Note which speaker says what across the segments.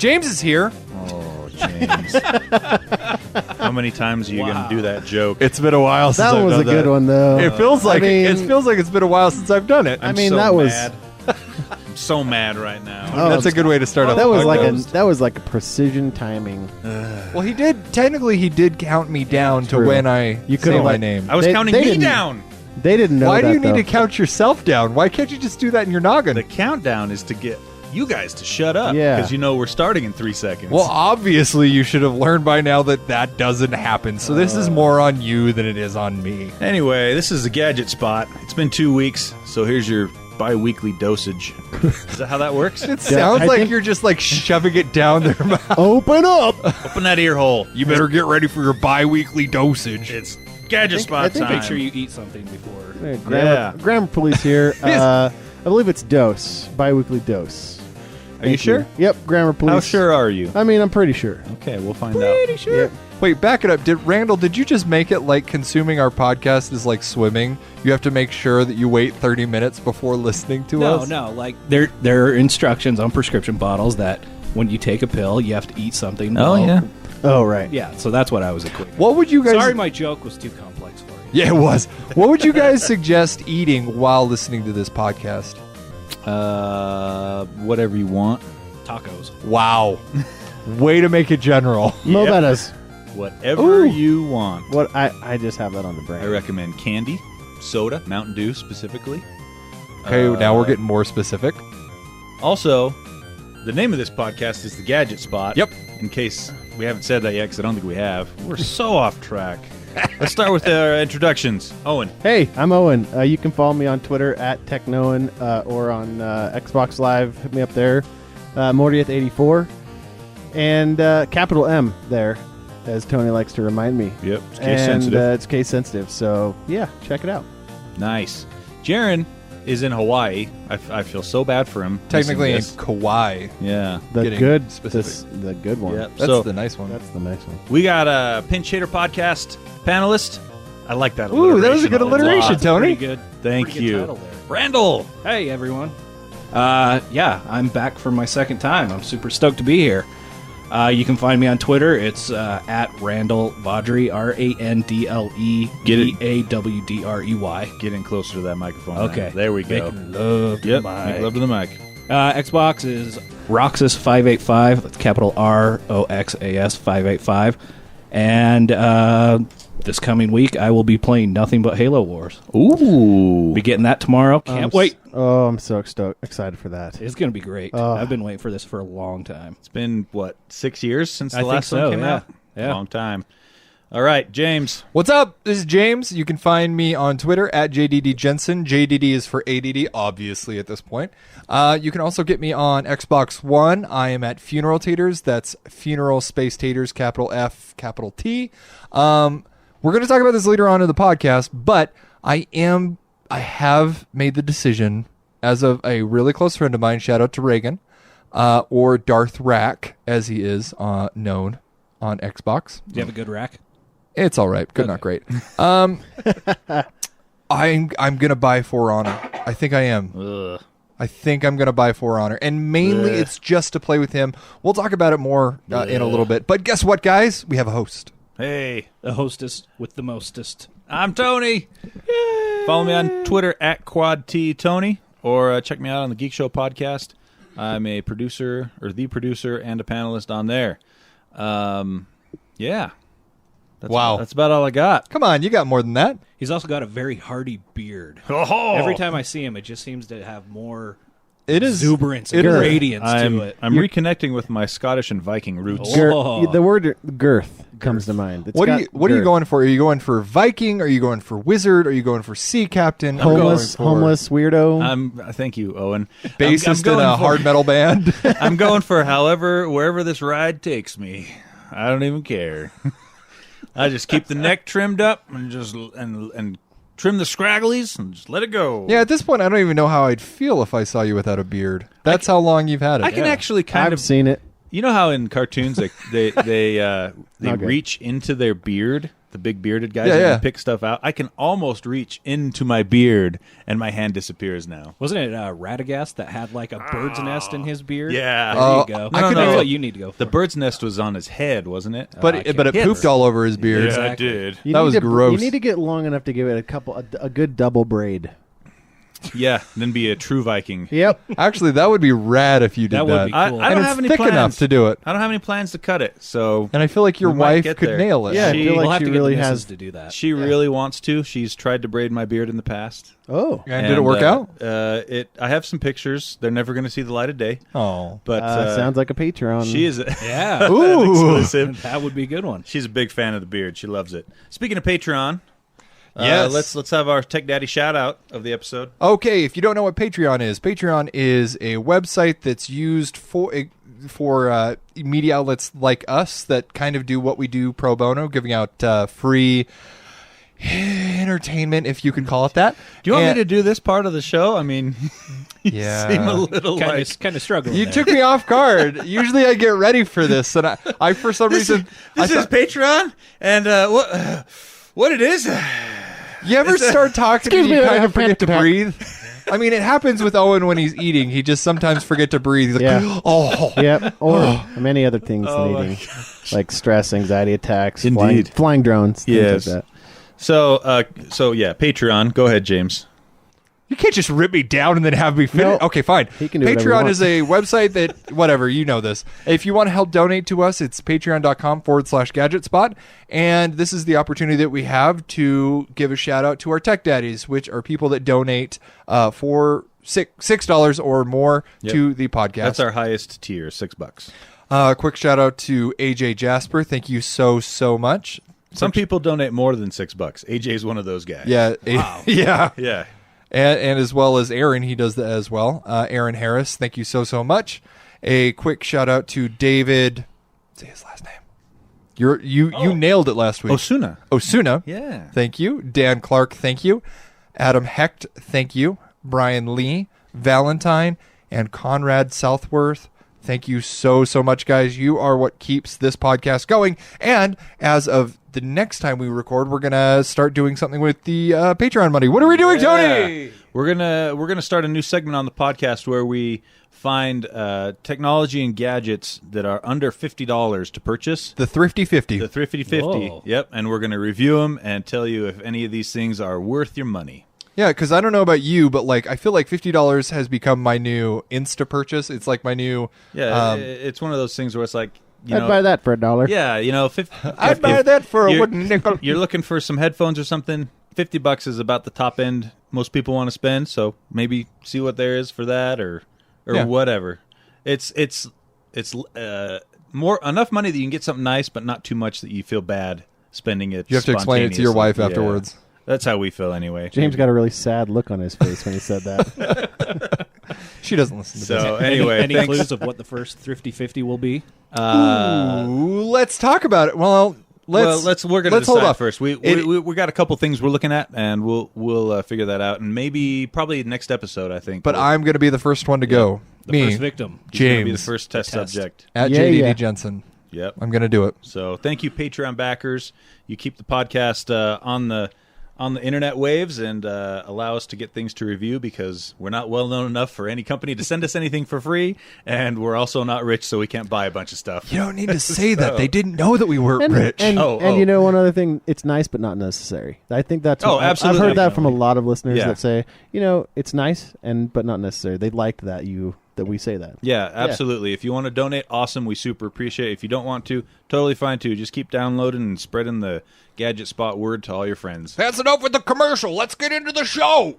Speaker 1: James is here.
Speaker 2: Oh, James. How many times are you going to do that joke?
Speaker 1: It's been a while since I've done that.
Speaker 3: That was a good one, though.
Speaker 1: It feels like it's been a while since I've done it.
Speaker 2: I'm so mad. I'm so mad right now.
Speaker 1: Oh, that's a good way to start off.
Speaker 3: That was like a precision timing.
Speaker 1: Well, he did count me down to when I say my name.
Speaker 2: I was counting me down.
Speaker 3: They didn't know.
Speaker 1: Why
Speaker 3: that,
Speaker 1: do you need
Speaker 3: though.
Speaker 1: to count yourself down? Why can't you just do that in your noggin?
Speaker 2: The countdown is to get you guys to shut up.
Speaker 3: Yeah.
Speaker 2: Because you know we're starting in 3 seconds.
Speaker 1: Well, obviously you should have learned by now that doesn't happen. So this is more on you than it is on me.
Speaker 2: Anyway, this is the Gadget Spot. It's been 2 weeks, so here's your bi-weekly dosage. Is that how that works?
Speaker 1: It sounds like you're just like shoving it down their mouth.
Speaker 3: Open up!
Speaker 2: Open that ear hole.
Speaker 1: You better get ready for your bi-weekly dosage.
Speaker 2: It's Gadget Spot time.
Speaker 4: Make sure you eat something before.
Speaker 3: Grammar police here. I believe it's dose. Bi-weekly dose.
Speaker 2: Are you sure?
Speaker 3: Yep, grammar police.
Speaker 2: How sure are you?
Speaker 3: I mean, I'm pretty sure.
Speaker 2: Okay, we'll find out.
Speaker 3: Pretty sure. Yep.
Speaker 1: Wait, back it up. Randall, did you just make it like consuming our podcast is like swimming? You have to make sure that you wait 30 minutes before listening to us?
Speaker 4: No. Like there are instructions on prescription bottles that when you take a pill, you have to eat something.
Speaker 2: Oh, yeah.
Speaker 3: Oh, right.
Speaker 4: Yeah, so that's what I was equating.
Speaker 1: What would you guys...
Speaker 4: Sorry, my joke was too complex for you.
Speaker 1: Yeah, it was. What would you guys suggest eating while listening to this podcast?
Speaker 2: Whatever you want.
Speaker 4: Tacos.
Speaker 1: Wow. Way to make it general.
Speaker 3: Mo Bettas.
Speaker 2: Whatever you want.
Speaker 3: What I just have that on the brain.
Speaker 2: I recommend candy, soda, Mountain Dew specifically.
Speaker 1: Okay, now we're getting more specific.
Speaker 2: Also, the name of this podcast is The Gadget Spot.
Speaker 1: Yep.
Speaker 2: In case we haven't said that yet, because I don't think we have. We're so off track. Let's start with our introductions. Owen.
Speaker 3: Hey, I'm Owen. You can follow me on Twitter at TechNoan or on Xbox Live. Hit me up there. Mordieth84. And capital M there, as Tony likes to remind me.
Speaker 2: Yep. It's case sensitive.
Speaker 3: It's case sensitive. So, yeah, check it out.
Speaker 2: Nice. Jaron is in Hawaii. I feel so bad for him.
Speaker 1: Technically in Kauai.
Speaker 2: Yeah.
Speaker 3: The
Speaker 1: Getting
Speaker 3: good
Speaker 1: specific.
Speaker 3: the good one.
Speaker 2: Yep.
Speaker 1: That's
Speaker 2: So-
Speaker 1: the nice one.
Speaker 3: That's the nice one.
Speaker 2: We got a Pinch Hitter Podcast panelist. I like that
Speaker 1: Ooh, that was a good
Speaker 2: alliteration
Speaker 1: alliteration,
Speaker 2: lot.
Speaker 1: Tony.
Speaker 4: Pretty good.
Speaker 2: Thank
Speaker 4: Pretty good
Speaker 2: you.
Speaker 4: title there.
Speaker 2: Randle.
Speaker 4: Hey, everyone. Yeah, I'm back for my second time. I'm super stoked to be here. You can find me on Twitter. It's at Randle Vaudrey, RandleVawdrey.
Speaker 2: Get in closer to that microphone.
Speaker 4: Okay.
Speaker 2: Man. There we go.
Speaker 4: Making love to
Speaker 2: Yep.
Speaker 4: the mic.
Speaker 2: Make love to the mic.
Speaker 4: Xbox is Roxas585. That's capital ROXAS 585. And this coming week, I will be playing nothing but Halo Wars.
Speaker 2: Ooh.
Speaker 4: Be getting that tomorrow. Can't wait.
Speaker 3: Oh, I'm so excited for that.
Speaker 4: It's going to be great. I've been waiting for this for a long time.
Speaker 2: It's been, 6 years since the
Speaker 4: I
Speaker 2: last
Speaker 4: think
Speaker 2: one
Speaker 4: so,
Speaker 2: came
Speaker 4: yeah.
Speaker 2: out?
Speaker 4: Yeah.
Speaker 2: Long time. All right, James.
Speaker 1: What's up? This is James. You can find me on Twitter at JDD Jensen. JDD is for ADD, obviously, at this point. You can also get me on Xbox One. I am at Funeral Taters. That's Funeral Space Taters, capital F, capital T. We're going to talk about this later on in the podcast, but I have made the decision, as of a really close friend of mine, shout out to Reagan, or Darth Rack, as he is known on Xbox.
Speaker 4: Do you have a good rack?
Speaker 1: It's all right. Good, not great. I'm gonna buy For Honor. I think I am.
Speaker 2: Ugh.
Speaker 1: I think I'm gonna buy For Honor, and mainly it's just to play with him. We'll talk about it more in a little bit. But guess what, guys? We have a host.
Speaker 2: Hey,
Speaker 4: The hostess with the mostest.
Speaker 2: I'm Tony. Yay. Follow me on Twitter at QuadTTony, or check me out on the Geek Show podcast. I'm a producer, or the producer, and a panelist on there. Yeah.
Speaker 1: Wow.
Speaker 2: That's about all I got.
Speaker 1: Come on, you got more than that.
Speaker 4: He's also got a very hardy beard.
Speaker 2: Oh.
Speaker 4: Every time I see him, it just seems to have more
Speaker 1: It is
Speaker 4: exuberance
Speaker 1: it
Speaker 4: and
Speaker 1: is-
Speaker 4: radiance to it.
Speaker 2: I'm reconnecting with my Scottish and Viking roots.
Speaker 4: Oh.
Speaker 3: The word girth comes to mind. It's
Speaker 1: What are
Speaker 3: got
Speaker 1: you
Speaker 3: girth.
Speaker 1: going for? Are you going for Viking? Are you going for Wizard? Are you going for Sea Captain? I'm
Speaker 3: Homeless weirdo.
Speaker 2: Thank you, Owen.
Speaker 1: Bassist in
Speaker 2: going
Speaker 1: a
Speaker 2: for-
Speaker 1: hard metal band.
Speaker 2: I'm going for wherever this ride takes me. I don't even care. I just keep the neck trimmed up and just and trim the scragglies and just let it go.
Speaker 1: Yeah, at this point, I don't even know how I'd feel if I saw you without a beard. That's how long you've had it.
Speaker 2: I can actually kind
Speaker 3: I've
Speaker 2: of
Speaker 3: seen it.
Speaker 2: You know how in cartoons they
Speaker 3: Okay.
Speaker 2: reach into their beard the big bearded guys,
Speaker 1: Yeah,
Speaker 2: and
Speaker 1: yeah.
Speaker 2: pick stuff out. I can almost reach into my beard, and my hand disappears now.
Speaker 4: Wasn't it Radagast that had like a bird's nest in his beard?
Speaker 2: Yeah.
Speaker 4: There you go.
Speaker 2: No, no,
Speaker 4: That's
Speaker 2: no.
Speaker 4: what you need to go for.
Speaker 2: The bird's nest was on his head, wasn't it?
Speaker 1: But
Speaker 4: I
Speaker 1: but it
Speaker 2: can't-
Speaker 1: pooped all over his beard.
Speaker 2: Yeah,
Speaker 4: Exactly.
Speaker 2: it did.
Speaker 3: You
Speaker 1: That
Speaker 3: need
Speaker 1: was
Speaker 3: to-
Speaker 1: gross.
Speaker 3: You need to get long enough to give it a good double braid.
Speaker 2: Yeah, then be a true Viking.
Speaker 3: Yep.
Speaker 1: Actually, that would be rad if you did
Speaker 4: That would be cool.
Speaker 2: I
Speaker 1: And
Speaker 2: don't
Speaker 1: it's
Speaker 2: have any
Speaker 1: thick
Speaker 2: plans
Speaker 1: enough to do it.
Speaker 2: I don't have any plans to cut it, so
Speaker 1: And I feel like your
Speaker 2: We might
Speaker 1: wife
Speaker 2: get
Speaker 1: could
Speaker 2: there.
Speaker 1: nail it.
Speaker 3: Yeah, I
Speaker 2: She-
Speaker 3: feel
Speaker 4: we'll
Speaker 3: like
Speaker 4: have
Speaker 3: she
Speaker 4: to get
Speaker 3: really
Speaker 4: the missus
Speaker 3: has.
Speaker 4: to do that.
Speaker 2: she really wants to. She's tried to braid my beard in the past.
Speaker 3: Oh.
Speaker 1: And did it work out?
Speaker 2: I have some pictures. They're never going to see the light of day.
Speaker 1: Oh.
Speaker 2: But
Speaker 3: Sounds like a Patreon.
Speaker 2: she is
Speaker 4: Yeah.
Speaker 1: Ooh.
Speaker 2: exclusive.
Speaker 4: That would be a good one.
Speaker 2: She's a big fan of the beard. She loves it. Speaking of Patreon,
Speaker 1: Yes.
Speaker 2: let's have our Tech Daddy shout out of the episode.
Speaker 1: Okay, if you don't know what Patreon is a website that's used for media outlets like us that kind of do what we do pro bono, giving out free entertainment, if you could call it that.
Speaker 2: Do you want me to do this part of the show? I mean, you
Speaker 1: Yeah.
Speaker 2: seem a little
Speaker 4: Kind of struggling.
Speaker 1: You
Speaker 4: there.
Speaker 1: took me off guard. Usually I get ready for this, and I for some reason...
Speaker 2: This
Speaker 1: I
Speaker 2: is Patreon, and what it is?
Speaker 1: You ever start talking
Speaker 3: Excuse
Speaker 1: and you
Speaker 3: me, I
Speaker 1: kind
Speaker 3: have
Speaker 1: of forget to
Speaker 3: panic attack.
Speaker 1: breathe? I mean, it happens with Owen when he's eating. He just sometimes forget to breathe. He's like,
Speaker 3: Yeah.
Speaker 1: oh.
Speaker 3: Yep. Or many other things
Speaker 2: Oh
Speaker 3: than eating, like stress, anxiety attacks,
Speaker 2: Indeed.
Speaker 3: flying drones, things
Speaker 2: Yes.
Speaker 3: like that.
Speaker 2: So yeah, Patreon. Go ahead, James.
Speaker 1: You can't just rip me down and then have me finish.
Speaker 3: No.
Speaker 1: Okay, fine.
Speaker 3: He can do whatever he
Speaker 1: Patreon
Speaker 3: wants.
Speaker 1: is a website that, whatever, you know this. If you want to help donate to us, it's patreon.com/Gadget Spot. And this is the opportunity that we have to give a shout out to our tech daddies, which are people that donate for $6 or more
Speaker 2: Yep.
Speaker 1: to the podcast.
Speaker 2: That's our highest tier, $6.
Speaker 1: Quick shout out to AJ Jasper. Thank you so much.
Speaker 2: Some people donate more than $6. AJ's one of those guys.
Speaker 1: Yeah. Yeah.
Speaker 2: Yeah.
Speaker 1: And as well as Aaron, he does that as well. Aaron Harris, thank you so much. A quick shout out to David. Say his last name. You nailed it last week. Osuna.
Speaker 2: Yeah.
Speaker 1: Thank you. Dan Clark, thank you. Adam Hecht, thank you. Brian Lee, Valentine, and Conrad Southworth. Thank you so much, guys. You are what keeps this podcast going. And as of the next time we record, we're gonna start doing something with the Patreon money. What are we doing, Tony?
Speaker 2: We're gonna start a new segment on the podcast where we find technology and gadgets that are under $50 to purchase.
Speaker 1: The Thrifty 50.
Speaker 2: The Thrifty 50.
Speaker 4: Whoa.
Speaker 2: Yep, and we're gonna review them and tell you if any of these things are worth your money.
Speaker 1: Yeah, because I don't know about you, but like I feel like $50 has become my new Insta purchase. It's like my new.
Speaker 2: Yeah, it's one of those things where it's like, you
Speaker 3: I'd
Speaker 2: know,
Speaker 3: buy that for $1.
Speaker 2: yeah, you know,
Speaker 1: I'd buy that for a
Speaker 2: you're-
Speaker 1: wooden nickel.
Speaker 2: You're looking for some headphones or something. $50 is about the top end most people want to spend. So maybe see what there is for that, or
Speaker 1: Yeah.
Speaker 2: whatever. It's more enough money that you can get something nice, but not too much that you feel bad spending it.
Speaker 1: You have to explain it to your wife
Speaker 2: spontaneously. Yeah.
Speaker 1: afterwards.
Speaker 2: That's how we feel anyway.
Speaker 3: James got a really sad look on his face when he said that.
Speaker 1: She doesn't listen to
Speaker 2: So anyway,
Speaker 4: any
Speaker 2: thanks.
Speaker 4: clues of what the first Thrifty 50 will be?
Speaker 1: this. Ooh, let's talk about it. Well, we're going to
Speaker 2: let's hold
Speaker 1: hold
Speaker 2: off
Speaker 1: off
Speaker 2: first. We got a couple things we're looking at, and we'll figure that out, and probably next episode, I think.
Speaker 1: But I'm going to be the first one to go.
Speaker 4: The
Speaker 1: Me,
Speaker 4: first victim.
Speaker 2: He's gonna be the
Speaker 1: James,
Speaker 2: first test subject.
Speaker 1: at
Speaker 3: Yeah,
Speaker 1: JDD
Speaker 3: yeah.
Speaker 1: Jensen.
Speaker 2: Yep.
Speaker 1: I'm going to do it.
Speaker 2: So thank you, Patreon backers. You keep the podcast on the internet waves and allow us to get things to review, because we're not well known enough for any company to send us anything for free, and we're also not rich, so we can't buy a bunch of stuff.
Speaker 1: You don't need to say that. They didn't know that we weren't
Speaker 3: And,
Speaker 1: rich.
Speaker 3: and,
Speaker 2: Oh,
Speaker 3: and
Speaker 2: oh.
Speaker 3: you know, one other thing, it's nice but not necessary. I think that's
Speaker 2: Oh,
Speaker 3: I've
Speaker 2: absolutely.
Speaker 3: heard that from a lot of listeners
Speaker 2: Yeah.
Speaker 3: that say, you know, it's nice but not necessary. They liked that we say that.
Speaker 2: Yeah, absolutely. If you want to donate, awesome. We super appreciate it. If you don't want to, totally fine too. Just keep downloading and spreading the Gadget Spot word to all your friends.
Speaker 1: That's enough with the commercial. Let's get into the show.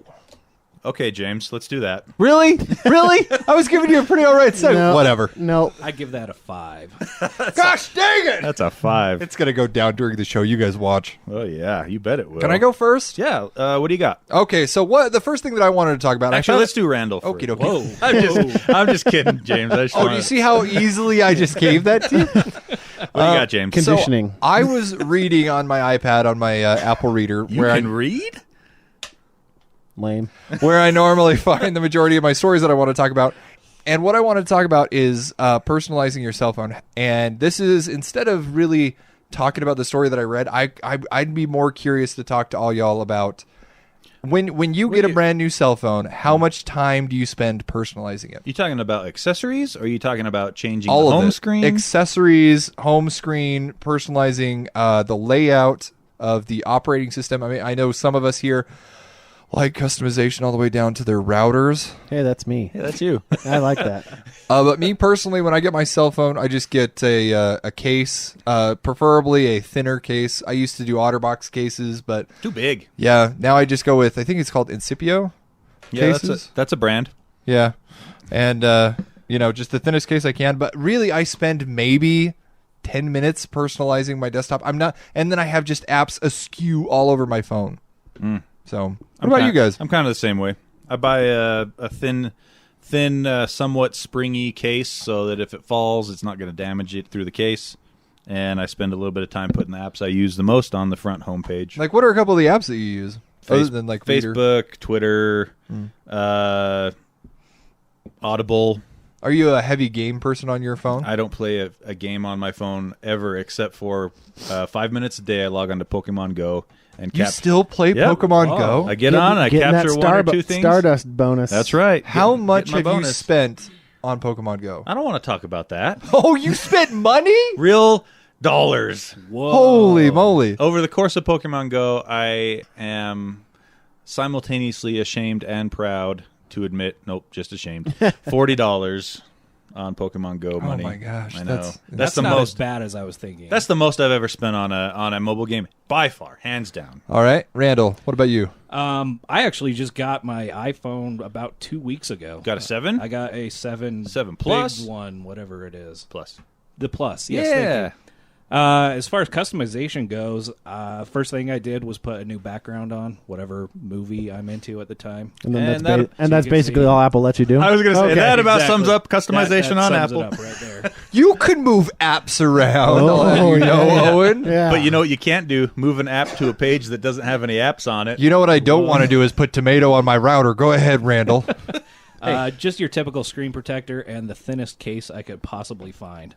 Speaker 2: Okay, James, let's do that.
Speaker 1: Really? Really? I was giving you a pretty all right set.
Speaker 3: No.
Speaker 1: Whatever.
Speaker 3: No,
Speaker 4: I give that a 5.
Speaker 1: Gosh dang it!
Speaker 2: That's a 5.
Speaker 1: It's going to go down during the show. You guys watch.
Speaker 2: Oh, yeah, you bet it will.
Speaker 1: Can I go first?
Speaker 2: Yeah, what do you got?
Speaker 1: Okay, so the first thing that I wanted to talk about...
Speaker 2: Actually,
Speaker 1: I
Speaker 2: let's do Randle first.
Speaker 1: Okie dokie.
Speaker 4: Whoa.
Speaker 2: I'm just kidding, James. I just
Speaker 1: Oh, do
Speaker 2: wanna-
Speaker 1: you see how easily I just gave that to you?
Speaker 2: What do you got, James?
Speaker 3: conditioning.
Speaker 1: So, I was reading on my iPad on my Apple Reader
Speaker 2: you
Speaker 1: where
Speaker 2: can read?
Speaker 3: Lame.
Speaker 1: where I normally find the majority of my stories that I want to talk about. And what I want to talk about is personalizing your cell phone. And this is, instead of really talking about the story that I read, I'd be more curious to talk to all y'all about when you get a brand new cell phone, how much time do you spend personalizing it?
Speaker 2: You talking about accessories, or are you talking about changing
Speaker 1: All
Speaker 2: the
Speaker 1: of
Speaker 2: home
Speaker 1: it.
Speaker 2: screen?
Speaker 1: Accessories, home screen, personalizing the layout of the operating system. I mean, I know some of us here like customization all the way down to their routers.
Speaker 3: Hey, that's me.
Speaker 2: Yeah, that's you.
Speaker 3: I like that.
Speaker 1: But me personally, when I get my cell phone, I just get a case, preferably a thinner case. I used to do OtterBox cases, but
Speaker 2: Too big.
Speaker 1: yeah, now I just go with, I think it's called Incipio
Speaker 2: Yeah,
Speaker 1: cases.
Speaker 2: that's a brand.
Speaker 1: Yeah, and just the thinnest case I can. But really, I spend maybe 10 minutes personalizing my desktop. And then I have just apps askew all over my phone. So, what about you guys?
Speaker 2: I'm kind of the same way. I buy a thin, somewhat springy case so that if it falls, it's not going to damage it through the case. And I spend a little bit of time putting the apps I use the most on the front homepage.
Speaker 1: Like, what are a couple of the apps that you use? Other than like Reader?
Speaker 2: Facebook, Twitter, Audible.
Speaker 1: Are you a heavy game person on your phone?
Speaker 2: I don't play a game on my phone ever, except for 5 minutes a day. I log on to Pokemon Go and
Speaker 1: You still play
Speaker 2: Yep.
Speaker 1: Pokemon Go?
Speaker 2: I get on and I
Speaker 3: Getting
Speaker 2: capture
Speaker 3: that
Speaker 2: one or two things.
Speaker 3: Stardust bonus.
Speaker 2: That's right.
Speaker 1: How
Speaker 2: Get
Speaker 1: much
Speaker 2: my
Speaker 1: have you
Speaker 2: bonus.
Speaker 1: spent on Pokemon Go?
Speaker 2: I don't want to talk about that.
Speaker 1: Oh, you spent money?
Speaker 2: Real dollars.
Speaker 4: Whoa.
Speaker 1: Holy moly.
Speaker 2: Over the course of Pokemon Go, I am simultaneously ashamed and proud to admit, nope, just ashamed, $40 on Pokemon Go money.
Speaker 1: Oh my gosh,
Speaker 2: I know.
Speaker 1: that's
Speaker 2: That's the
Speaker 4: not
Speaker 2: most.
Speaker 4: as bad as I was thinking.
Speaker 2: That's the most I've ever spent on a mobile game by far, hands down.
Speaker 1: All right. Randall, what about you?
Speaker 4: I actually just got my iPhone about 2 weeks ago.
Speaker 2: Got a 7?
Speaker 4: I got a 7
Speaker 2: Plus?
Speaker 4: big one, whatever it is.
Speaker 2: Plus.
Speaker 4: The Plus, yes. Thank you. As far as customization goes, first thing I did was put a new background on whatever movie I'm into at the time.
Speaker 3: And then
Speaker 2: And
Speaker 3: that's,
Speaker 2: that'll-
Speaker 3: and
Speaker 4: so
Speaker 3: that's
Speaker 4: you can
Speaker 3: basically
Speaker 4: see-
Speaker 3: all Apple lets you do.
Speaker 2: I was going to say,
Speaker 3: Okay.
Speaker 2: that about
Speaker 4: Exactly.
Speaker 2: sums up customization
Speaker 4: That
Speaker 2: on
Speaker 4: sums
Speaker 2: Apple.
Speaker 4: it up right there.
Speaker 1: You could move apps around.
Speaker 3: Oh,
Speaker 1: I'll let you know,
Speaker 3: yeah.
Speaker 1: Owen.
Speaker 3: Yeah.
Speaker 2: But you know what you can't do? Move an app to a page that doesn't have any apps on it.
Speaker 1: You know what I don't want to do is put tomato on my router. Go ahead, Randall.
Speaker 4: Just your typical screen protector and the thinnest case I could possibly find.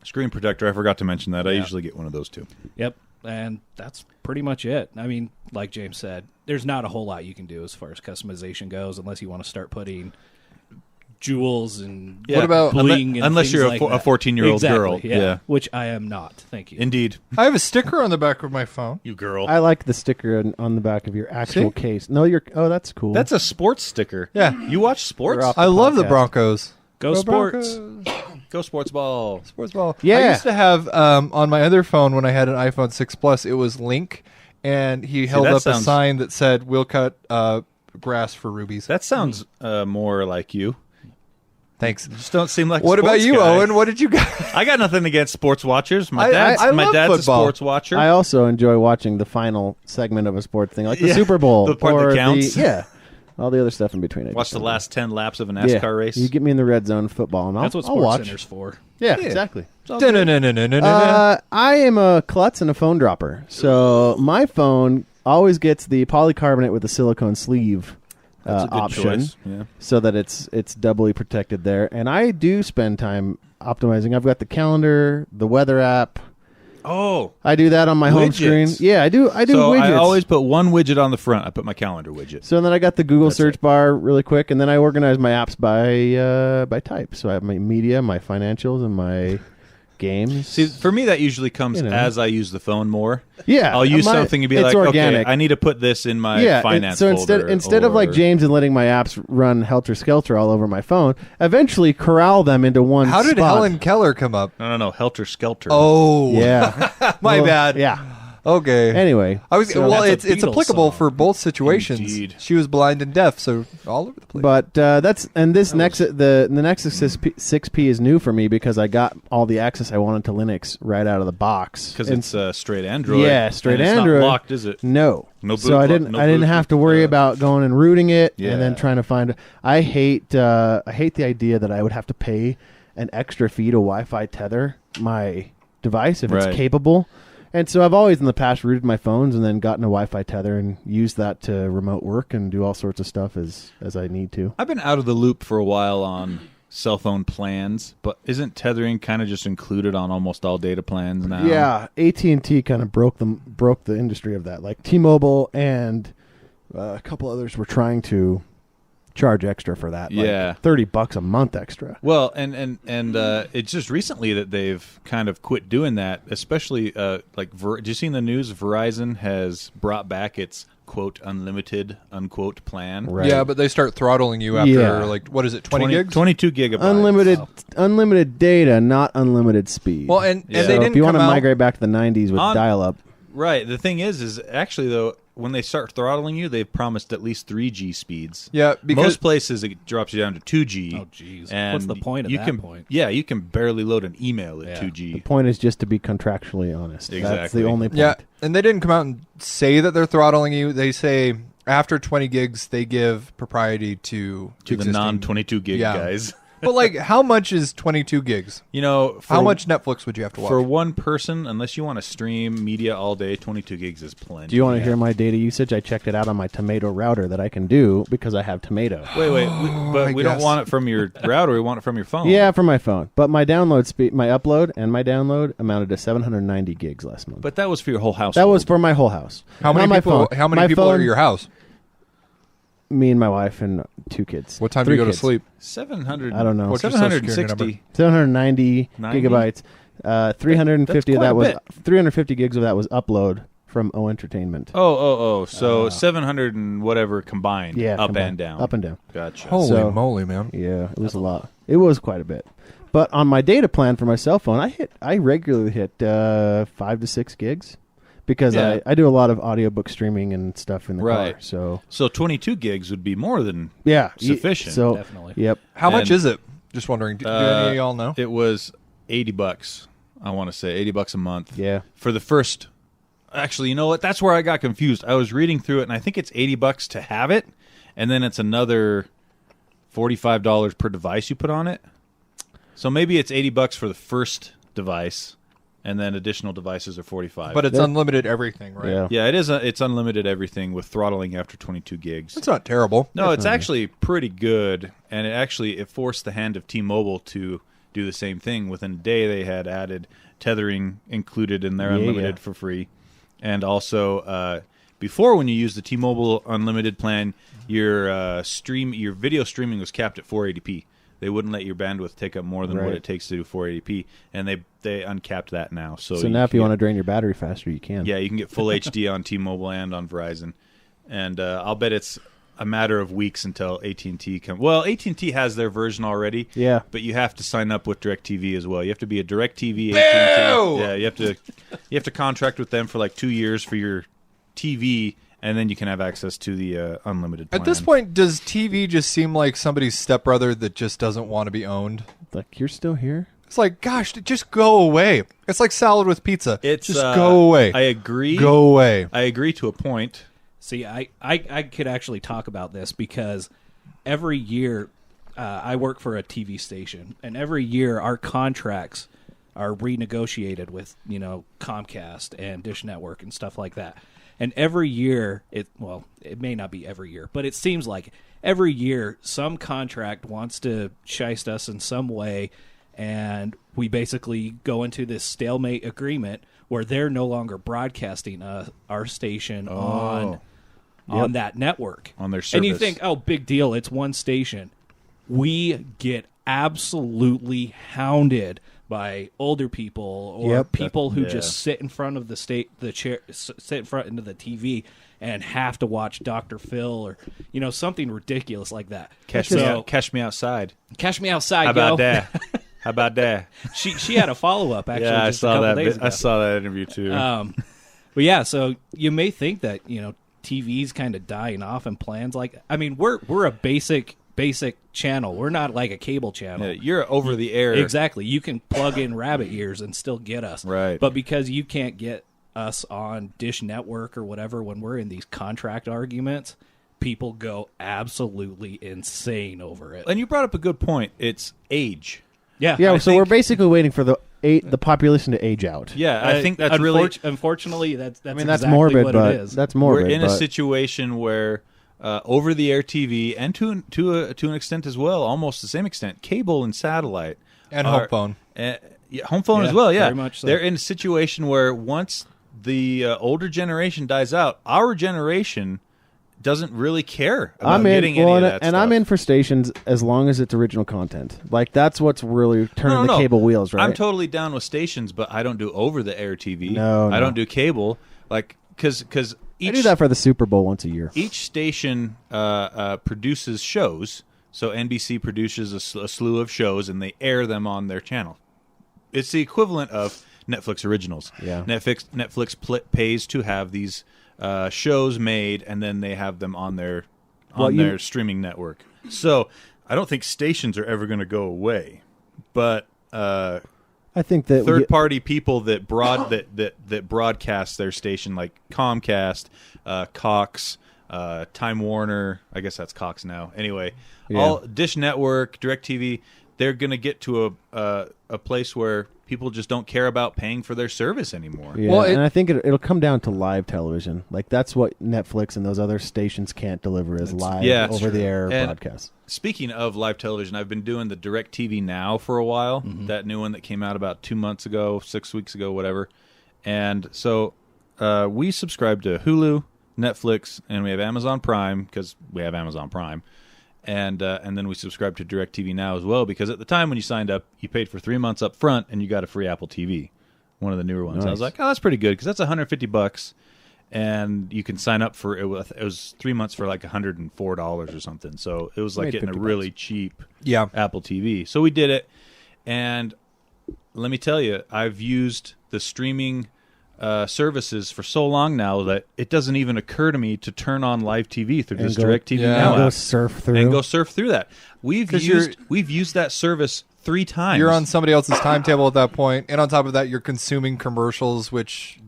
Speaker 2: Screen protector, I forgot to mention that. I usually get one of those too.
Speaker 4: Yep, and that's pretty much it. I mean, like James said, there's not a whole lot you can do as far as customization goes unless you want to start putting jewels and
Speaker 2: Yeah.
Speaker 1: What about-
Speaker 4: bling and
Speaker 2: unless
Speaker 4: things
Speaker 2: you're
Speaker 4: like
Speaker 2: a
Speaker 4: that.
Speaker 2: 14-year-old
Speaker 4: Exactly,
Speaker 2: girl.
Speaker 4: yeah, which I am not. Thank you.
Speaker 2: Indeed.
Speaker 1: I have a sticker on the back of my phone.
Speaker 2: You girl.
Speaker 3: I like the sticker on the back of your actual
Speaker 1: See?
Speaker 3: case. No, you're. Oh, that's cool.
Speaker 2: That's a sports sticker.
Speaker 1: Yeah.
Speaker 2: You watch sports?
Speaker 3: We're off
Speaker 1: I love the
Speaker 3: podcast.
Speaker 1: Broncos.
Speaker 4: Go Sports.
Speaker 1: Broncos.
Speaker 2: Go sports ball.
Speaker 1: Sports ball.
Speaker 3: Yeah.
Speaker 1: I used to have on my other phone when I had an iPhone 6 Plus, it was Link, and he held
Speaker 2: that
Speaker 1: up a
Speaker 2: sounds-
Speaker 1: sign that said, "We'll cut grass for rubies."
Speaker 2: That sounds more like you.
Speaker 1: Thanks.
Speaker 2: Just don't seem like a
Speaker 1: What about
Speaker 2: sports
Speaker 1: you,
Speaker 2: guy.
Speaker 1: Owen? What did you got?
Speaker 2: I got nothing against sports watchers. My
Speaker 1: I
Speaker 2: dad's
Speaker 1: love
Speaker 2: a
Speaker 1: football.
Speaker 2: sports watcher.
Speaker 3: I also enjoy watching the final segment of a sports thing, like the
Speaker 2: Yeah.
Speaker 3: Super Bowl,
Speaker 2: The part that
Speaker 3: or
Speaker 2: counts.
Speaker 3: yeah, all the other stuff in between. I
Speaker 2: Watch
Speaker 3: just
Speaker 2: the
Speaker 3: don't
Speaker 2: last 10 laps of a
Speaker 3: know.
Speaker 2: NASCAR
Speaker 3: Yeah.
Speaker 2: race.
Speaker 3: You get me in the red zone football, and
Speaker 4: That's what
Speaker 3: I'll
Speaker 4: Sports
Speaker 3: watch.
Speaker 4: Center's for.
Speaker 3: Yeah,
Speaker 2: Yeah.
Speaker 3: exactly.
Speaker 1: Dun-dun-dun-dun-dun-dun-dun.
Speaker 3: I am a klutz and a phone dropper, so my phone always gets the polycarbonate with the silicone sleeve
Speaker 2: That's a good
Speaker 3: option,
Speaker 2: choice. Yeah.
Speaker 3: so that it's doubly protected there. And I do spend time optimizing. I've got the calendar, the weather app.
Speaker 2: Oh,
Speaker 3: I do that on my home screen.
Speaker 2: Widgets.
Speaker 3: Yeah, I do. I do
Speaker 2: so
Speaker 3: widgets.
Speaker 2: I always put one widget on the front. I put my calendar widget.
Speaker 3: So then I got the Google
Speaker 2: That's
Speaker 3: search
Speaker 2: it.
Speaker 3: bar really quick, and then I organize my apps by type. So I have my media, my financials, and my games.
Speaker 2: See, for me, that usually comes
Speaker 3: You know.
Speaker 2: as I use the phone more.
Speaker 3: yeah,
Speaker 2: I'll use
Speaker 3: my-
Speaker 2: something and be
Speaker 3: it's
Speaker 2: like,
Speaker 3: organic.
Speaker 2: okay, I need to put this in my
Speaker 3: yeah,
Speaker 2: finance
Speaker 3: so
Speaker 2: folder.
Speaker 3: instead of like
Speaker 2: or-
Speaker 3: James and letting my apps run helter skelter all over my phone, eventually corral them into one.
Speaker 1: How did
Speaker 3: spot.
Speaker 1: Helen Keller come up?
Speaker 2: No, Helter Skelter.
Speaker 1: Oh,
Speaker 3: Yeah,
Speaker 1: my
Speaker 3: Well,
Speaker 1: bad.
Speaker 3: Yeah.
Speaker 1: Okay.
Speaker 3: Anyway,
Speaker 1: I was
Speaker 3: so-
Speaker 1: well.
Speaker 4: That's a
Speaker 1: It's
Speaker 4: Beatles
Speaker 1: applicable
Speaker 4: song.
Speaker 1: for both situations.
Speaker 2: Indeed.
Speaker 1: She was blind and deaf, so all over the place.
Speaker 3: But that's and this the Nexus 6P is new for me because I got all the access I wanted to Linux right out of the box.
Speaker 2: Because
Speaker 3: And
Speaker 2: it's straight Android.
Speaker 3: Yeah, straight
Speaker 2: and it's
Speaker 3: Android.
Speaker 2: Not locked, is it?
Speaker 3: no,
Speaker 2: No
Speaker 3: so I
Speaker 2: boot-
Speaker 3: didn't
Speaker 2: no
Speaker 3: I didn't
Speaker 2: boot-
Speaker 3: have to worry about going and rooting it
Speaker 2: Yeah.
Speaker 3: and then trying to find. I hate the idea that I would have to pay an extra fee to Wi-Fi tether my device if
Speaker 2: Right.
Speaker 3: it's capable. And so I've always in the past rooted my phones and then gotten a Wi-Fi tether and used that to remote work and do all sorts of stuff as I need to.
Speaker 2: I've been out of the loop for a while on cell phone plans, but isn't tethering kind of just included on almost all data plans now?
Speaker 3: Yeah, AT&T kind of broke the industry of that. Like T-Mobile and a couple others were trying to charge extra for that.
Speaker 2: Yeah,
Speaker 3: like $30 a month extra.
Speaker 2: Well, and it's just recently that they've kind of quit doing that. Especially did you see in the news? Verizon has brought back its quote unlimited unquote plan.
Speaker 3: Right.
Speaker 1: Yeah, but they start throttling you after like what is it, 20 gigs?
Speaker 2: 22 gigabytes.
Speaker 3: Unlimited data, not unlimited speed.
Speaker 1: Well, and
Speaker 3: so
Speaker 1: they didn't
Speaker 3: if you want
Speaker 1: come
Speaker 3: to
Speaker 1: out.
Speaker 3: migrate back to the 90s with dial-up.
Speaker 2: Right. The thing is actually though, when they start throttling you, they've promised at least 3G speeds.
Speaker 1: Yeah, because
Speaker 2: most places it drops you down to 2G.
Speaker 4: Oh, jeez.
Speaker 2: And
Speaker 4: What's the point of that point?
Speaker 2: Yeah, you can barely load an email at 2G.
Speaker 3: The point is just to be contractually honest.
Speaker 2: Exactly.
Speaker 3: That's the only point.
Speaker 1: yeah, and they didn't come out and say that they're throttling you. They say after 20 gigs, they give propriety to
Speaker 2: the
Speaker 1: existing-
Speaker 2: non-22 gig guys.
Speaker 1: But like, how much is 22 gigs?
Speaker 2: You know,
Speaker 1: How much Netflix would you have to watch?
Speaker 2: For one person, unless you want to stream media all day, 22 gigs is plenty.
Speaker 3: Do you want to hear my data usage? I checked it out on my Tomato router that I can do because I have Tomato.
Speaker 2: Wait, but we don't
Speaker 1: guess.
Speaker 2: want it from your router. We want it from your phone.
Speaker 3: Yeah, from my phone. But my download speed, my upload and my download amounted to 790 gigs last month.
Speaker 2: But that was for your whole house.
Speaker 3: That was for my whole house.
Speaker 1: how
Speaker 3: Not
Speaker 1: many
Speaker 3: my
Speaker 1: people?
Speaker 3: phone.
Speaker 1: How many
Speaker 3: My
Speaker 1: people are
Speaker 3: phone-
Speaker 1: at your house?
Speaker 3: Me and my wife and 2 kids.
Speaker 1: What time do
Speaker 3: 3
Speaker 1: you go to
Speaker 3: kids.
Speaker 1: sleep?
Speaker 2: 700.
Speaker 3: I don't know.
Speaker 1: What's your social security
Speaker 2: 760.
Speaker 3: 790
Speaker 2: 90?
Speaker 3: gigabytes. 350
Speaker 2: That's
Speaker 3: of that
Speaker 2: quite
Speaker 3: was
Speaker 2: a bit.
Speaker 3: 350 gigs of that was upload from O Entertainment.
Speaker 2: Oh. So 700 and whatever combined.
Speaker 3: Yeah,
Speaker 2: Up
Speaker 3: combined.
Speaker 2: and down.
Speaker 3: Up and down.
Speaker 2: Gotcha.
Speaker 1: Holy
Speaker 3: So-
Speaker 1: moly, man!
Speaker 3: Yeah, it was a lot. It was quite a bit. But on my data plan for my cell phone, I regularly hit 5 to 6 gigs because
Speaker 2: Yeah.
Speaker 3: I do a lot of audiobook streaming and stuff in the
Speaker 2: Right.
Speaker 3: car. So
Speaker 2: So 22 gigs would be more than
Speaker 3: yeah,
Speaker 2: Sufficient.
Speaker 3: So
Speaker 4: Definitely.
Speaker 3: Yep.
Speaker 1: How much
Speaker 2: And-
Speaker 1: is it? Just wondering. Do any of y'all know?
Speaker 2: It was $80. I want to say $80 a month.
Speaker 3: Yeah.
Speaker 2: For the first. Actually, you know what? That's where I got confused. I was reading through it, and I think it's $80 to have it, and then it's another $45 per device you put on it. So maybe it's $80 for the first device, and then additional devices are $45.
Speaker 1: But it's
Speaker 3: That-
Speaker 1: unlimited everything, right?
Speaker 3: Yeah.
Speaker 2: yeah, it is. It's unlimited everything with throttling after 22 gigs.
Speaker 1: It's not terrible.
Speaker 2: No, it's actually pretty good, and it forced the hand of T-Mobile to do the same thing. Within a day, they had added tethering included in their
Speaker 3: Yeah,
Speaker 2: unlimited
Speaker 3: yeah.
Speaker 2: for free, and also before when you used the T-Mobile Unlimited plan, your video streaming was capped at 480p. They wouldn't let your bandwidth take up more than what
Speaker 3: Right.
Speaker 2: it takes to do 480p, and they uncapped that now. So
Speaker 3: now if you
Speaker 2: can
Speaker 3: want to
Speaker 2: get-
Speaker 3: drain your battery faster, you can.
Speaker 2: yeah, you can get full HD on T-Mobile and on Verizon, and I'll bet it's a matter of weeks until AT&T comes. Well, AT&T has their version already.
Speaker 3: Yeah.
Speaker 2: But you have to sign up with DirecTV as well. You have to be a DirecTV.
Speaker 1: Boo!
Speaker 2: AT&T. Yeah, you have to contract with them for like 2 years for your TV, and then you can have access to the unlimited plan.
Speaker 1: At this point, does TV just seem like somebody's stepbrother that just doesn't want to be owned?
Speaker 3: Like, you're still here?
Speaker 1: It's like, gosh, just go away. It's like salad with pizza.
Speaker 2: it's
Speaker 1: just go away.
Speaker 2: I agree.
Speaker 1: Go away.
Speaker 2: I agree to a point.
Speaker 4: See, I could actually talk about this because every year I work for a TV station, and every year our contracts are renegotiated with, Comcast and Dish Network and stuff like that. And every year, it may not be every year, but it seems like every year some contract wants to shiest us in some way, and we basically go into this stalemate agreement where they're no longer broadcasting our station on that network.
Speaker 2: On their
Speaker 4: And you
Speaker 2: service.
Speaker 4: think, oh, big deal, it's one station. We get absolutely hounded by older people or
Speaker 3: Yep.
Speaker 4: people who
Speaker 2: Yeah.
Speaker 4: just sit in front of sit in front into the TV and have to watch Dr. Phil or something ridiculous like that.
Speaker 2: Cash me outside.
Speaker 4: Cash me outside.
Speaker 2: How about
Speaker 4: yo.
Speaker 2: that? How about that?
Speaker 4: She had a follow up actually.
Speaker 2: Yeah, I
Speaker 4: just
Speaker 2: saw
Speaker 4: a couple
Speaker 2: that.
Speaker 4: days ago.
Speaker 2: I saw that interview too.
Speaker 4: But yeah, so you may think that TV's kind of dying off and plans we're a basic channel. We're not like a cable channel.
Speaker 2: Yeah, you're over the air.
Speaker 4: Exactly. You can plug in rabbit ears and still get us.
Speaker 2: Right.
Speaker 4: But because you can't get us on Dish Network or whatever when we're in these contract arguments, people go absolutely insane over it.
Speaker 2: And you brought up a good point. It's age.
Speaker 4: Yeah.
Speaker 3: Yeah,
Speaker 4: I
Speaker 3: so
Speaker 4: think-
Speaker 3: we're basically waiting for the population to age out.
Speaker 2: Yeah, I think that's really.
Speaker 4: Unfortunately, that's
Speaker 3: that's
Speaker 4: exactly
Speaker 3: morbid,
Speaker 4: what
Speaker 3: but
Speaker 4: it is.
Speaker 3: that's morbid.
Speaker 2: We're in a
Speaker 3: but-
Speaker 2: situation where over-the-air TV, and to an extent as well, almost the same extent, cable and satellite.
Speaker 1: And home phone.
Speaker 2: Yeah, home phone as well, yeah.
Speaker 4: very much so.
Speaker 2: They're in a situation where once the older generation dies out, our generation doesn't really care about getting any of that stuff.
Speaker 3: And I'm in for stations as long as it's original content. Like, that's what's really turning the cable wheels, right?
Speaker 2: I'm totally down with stations, but I don't do over-the-air TV.
Speaker 3: No.
Speaker 2: I don't do cable. Like, because
Speaker 3: I do that for the Super Bowl once a year.
Speaker 2: Each station produces shows. So NBC produces a slew of shows, and they air them on their channel. It's the equivalent of Netflix originals.
Speaker 3: Yeah.
Speaker 2: Netflix pays to have these shows made, and then they have them on their streaming network. So I don't think stations are ever going to go away, but
Speaker 3: I think that
Speaker 2: third-party people that broadcast their station, like Comcast, Cox, Time Warner, I guess that's Cox now. Anyway, all Dish Network, DirecTV, they're going to get to a place where people just don't care about paying for their service anymore.
Speaker 3: Yeah, well, and I think it'll come down to live television. Like, that's what Netflix and those other stations can't deliver is live over-the-air broadcasts.
Speaker 2: Speaking of live television, I've been doing the DirecTV Now for a while, that new one that came out about 2 months ago, 6 weeks ago, whatever. And so we subscribe to Hulu, Netflix, and we have Amazon Prime because we have Amazon Prime. And then we subscribe to DirecTV Now as well, because at the time when you signed up, you paid for 3 months up front and you got a free Apple TV, one of the newer ones.
Speaker 3: Nice.
Speaker 2: I was like, oh, that's pretty good, because that's $150, and you can sign up for it was 3 months for like $104 or something. So it was like getting a really cheap Apple TV. So we did it, and let me tell you, I've used the streaming services for so long now that it doesn't even occur to me to turn on live TV through this DirecTV Now
Speaker 3: and
Speaker 2: app.
Speaker 3: go surf through
Speaker 2: that. We've used that service 3 times.
Speaker 1: You're on somebody else's timetable at that point, and on top of that, you're consuming commercials, which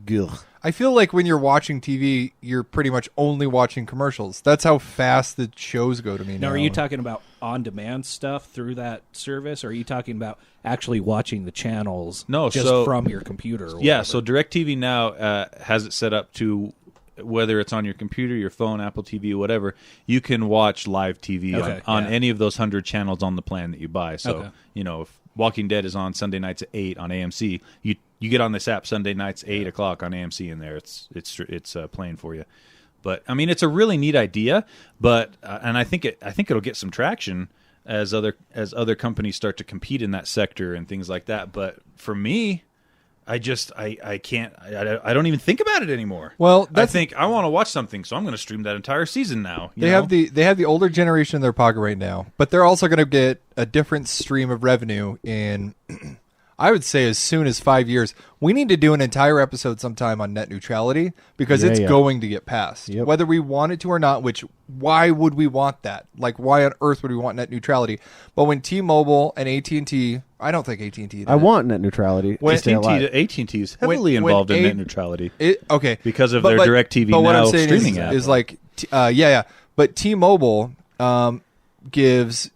Speaker 1: I feel like when you're watching TV, you're pretty much only watching commercials. That's how fast the shows go to me now.
Speaker 4: Now, are you talking about on-demand stuff through that service, or are you talking about actually watching the channels from your computer? Or
Speaker 2: yeah, so DirecTV Now has it set up to, whether it's on your computer, your phone, Apple TV, whatever, you can watch live TV on any of those 100 channels on the plan that you buy. So, if Walking Dead is on Sunday nights at 8 on AMC, you get on this app Sunday nights 8 o'clock on AMC, and there it's playing for you. But I mean, it's a really neat idea. But and I think it'll get some traction as other companies start to compete in that sector and things like that. But for me, I can't. I don't even think about it anymore.
Speaker 1: Well,
Speaker 2: I think I want to watch something, so I'm going to stream that entire season now.
Speaker 1: They have the older generation in their pocket right now, but they're also going to get a different stream of revenue in, I would say, as soon as 5 years. We need to do an entire episode sometime on net neutrality, because it's going to get passed, whether we want it to or not. Which, why would we want that? Like, why on earth would we want net neutrality? But when T-Mobile and AT&T, I don't think AT&T.
Speaker 3: I want net neutrality.
Speaker 2: AT&T is heavily involved in net neutrality. Because of their DirecTV Now
Speaker 1: what I'm saying
Speaker 2: streaming app.
Speaker 1: Is like, but T-Mobile gives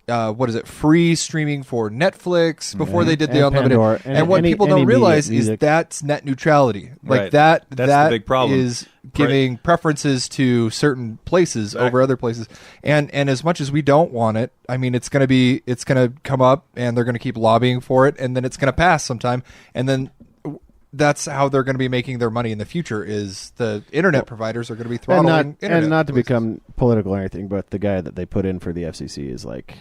Speaker 1: free streaming for Netflix before they did the unlimited.
Speaker 3: Pandora,
Speaker 1: and what people don't realize is that's net neutrality. Like that's the big problem. Is giving preferences to certain places over other places. And as much as we don't want it, I mean, it's going to come up, and they're going to keep lobbying for it, and then it's going to pass sometime, and then that's how they're going to be making their money in the future. Is the internet providers are going to be throttling internet.
Speaker 3: And not to become political or anything, but the guy that they put in for the FCC is like,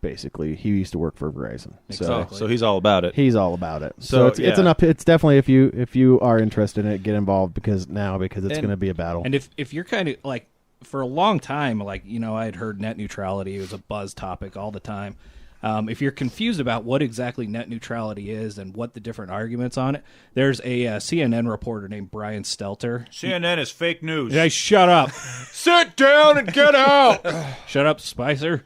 Speaker 3: basically, he used to work for Verizon.
Speaker 2: Exactly. So he's all about it.
Speaker 3: He's all about it. So it's it's definitely, if you are interested in it, get involved, because it's going to be a battle.
Speaker 4: And if you're kind of like, for a long time, like, I had heard net neutrality. It was a buzz topic all the time. If you're confused about what exactly net neutrality is and what the different arguments on it, there's a CNN reporter named Brian Stelter.
Speaker 2: CNN is fake news.
Speaker 4: Hey, shut up.
Speaker 1: Sit down and get out.
Speaker 4: Shut up, Spicer.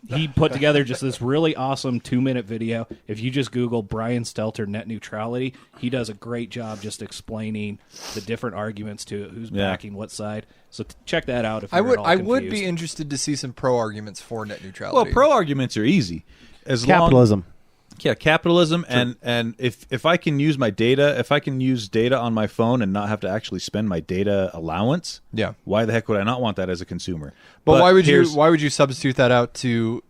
Speaker 4: He put together just this really awesome 2-minute video. If you just Google Brian Stelter net neutrality, he does a great job just explaining the different arguments to who's backing what side. So check that out if you're at all confused.
Speaker 1: I would be interested to see some pro arguments for net neutrality.
Speaker 2: Well, pro arguments are easy.
Speaker 3: Capitalism.
Speaker 2: Yeah, capitalism, and if I can use my data, if I can use data on my phone and not have to actually spend my data allowance, why the heck would I not want that as a consumer?
Speaker 1: But why would you substitute that out to